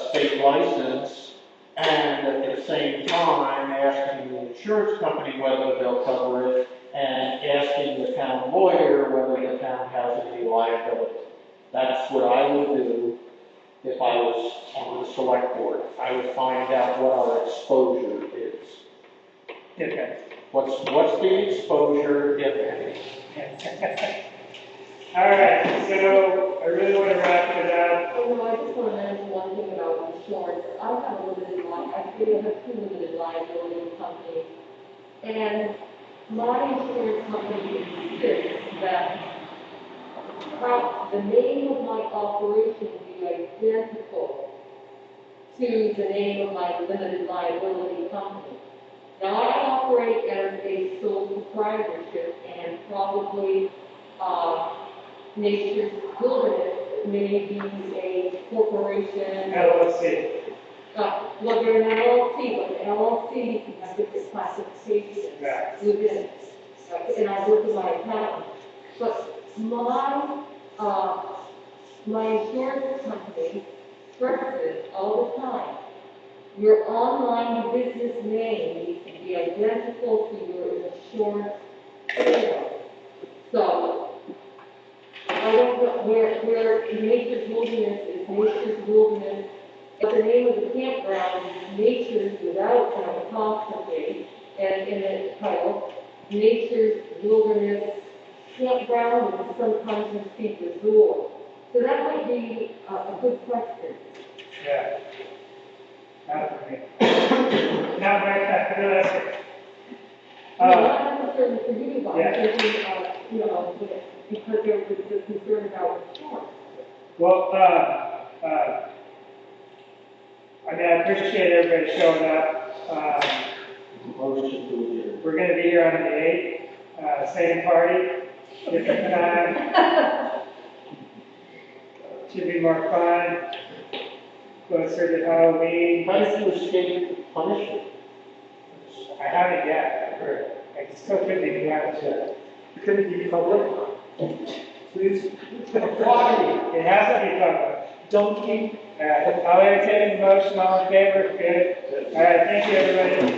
state license, and at the same time asking the insurance company whether they'll cover it, and asking the town lawyer whether the town has any liability. That's what I would do if I was on the select board. I would find out what our exposure is. Okay. What's the exposure, if any? All right, so I really want to wrap it up. Oh, no, I just want to mention one thing about insurance. I have a limited I feel I have two limited liability companies. And my insurance company insists that the name of my operation be identical to the name of my limited liability company. Now, I operate as a sole proprietorship, and and probably, Nature's Wilderness may be a corporation. LLC. Well, they're an LLC, but the LLC has different classifications Right. within it. And I work with my accountant. But my insurance company stresses all the time, your online business name needs to be identical to your insurance sale. So, I don't know where Nature's Wilderness is Nature's Wilderness. But the name of the campground is Nature's without an apostrophe, and in the title, Nature's Wilderness Campground, and sometimes you see resort. So that might be a good question. Yeah. Not for me. Not my kind of realistic. Not necessarily for you, but Yeah. I'm thinking, because there was a concern about insurance. Well, I mean, I appreciate everybody showing up. Motion to adjourn. We're gonna be here on the 8th, same party, different time. Should be more fun, closer to Halloween. How did you escape punishment? I haven't yet, I've heard. I still could be, we haven't yet. Could it be public? Please? Why? It has to be public. Don't keep. I'll entertain the motion, all in favor, good. All right, thank you, everybody.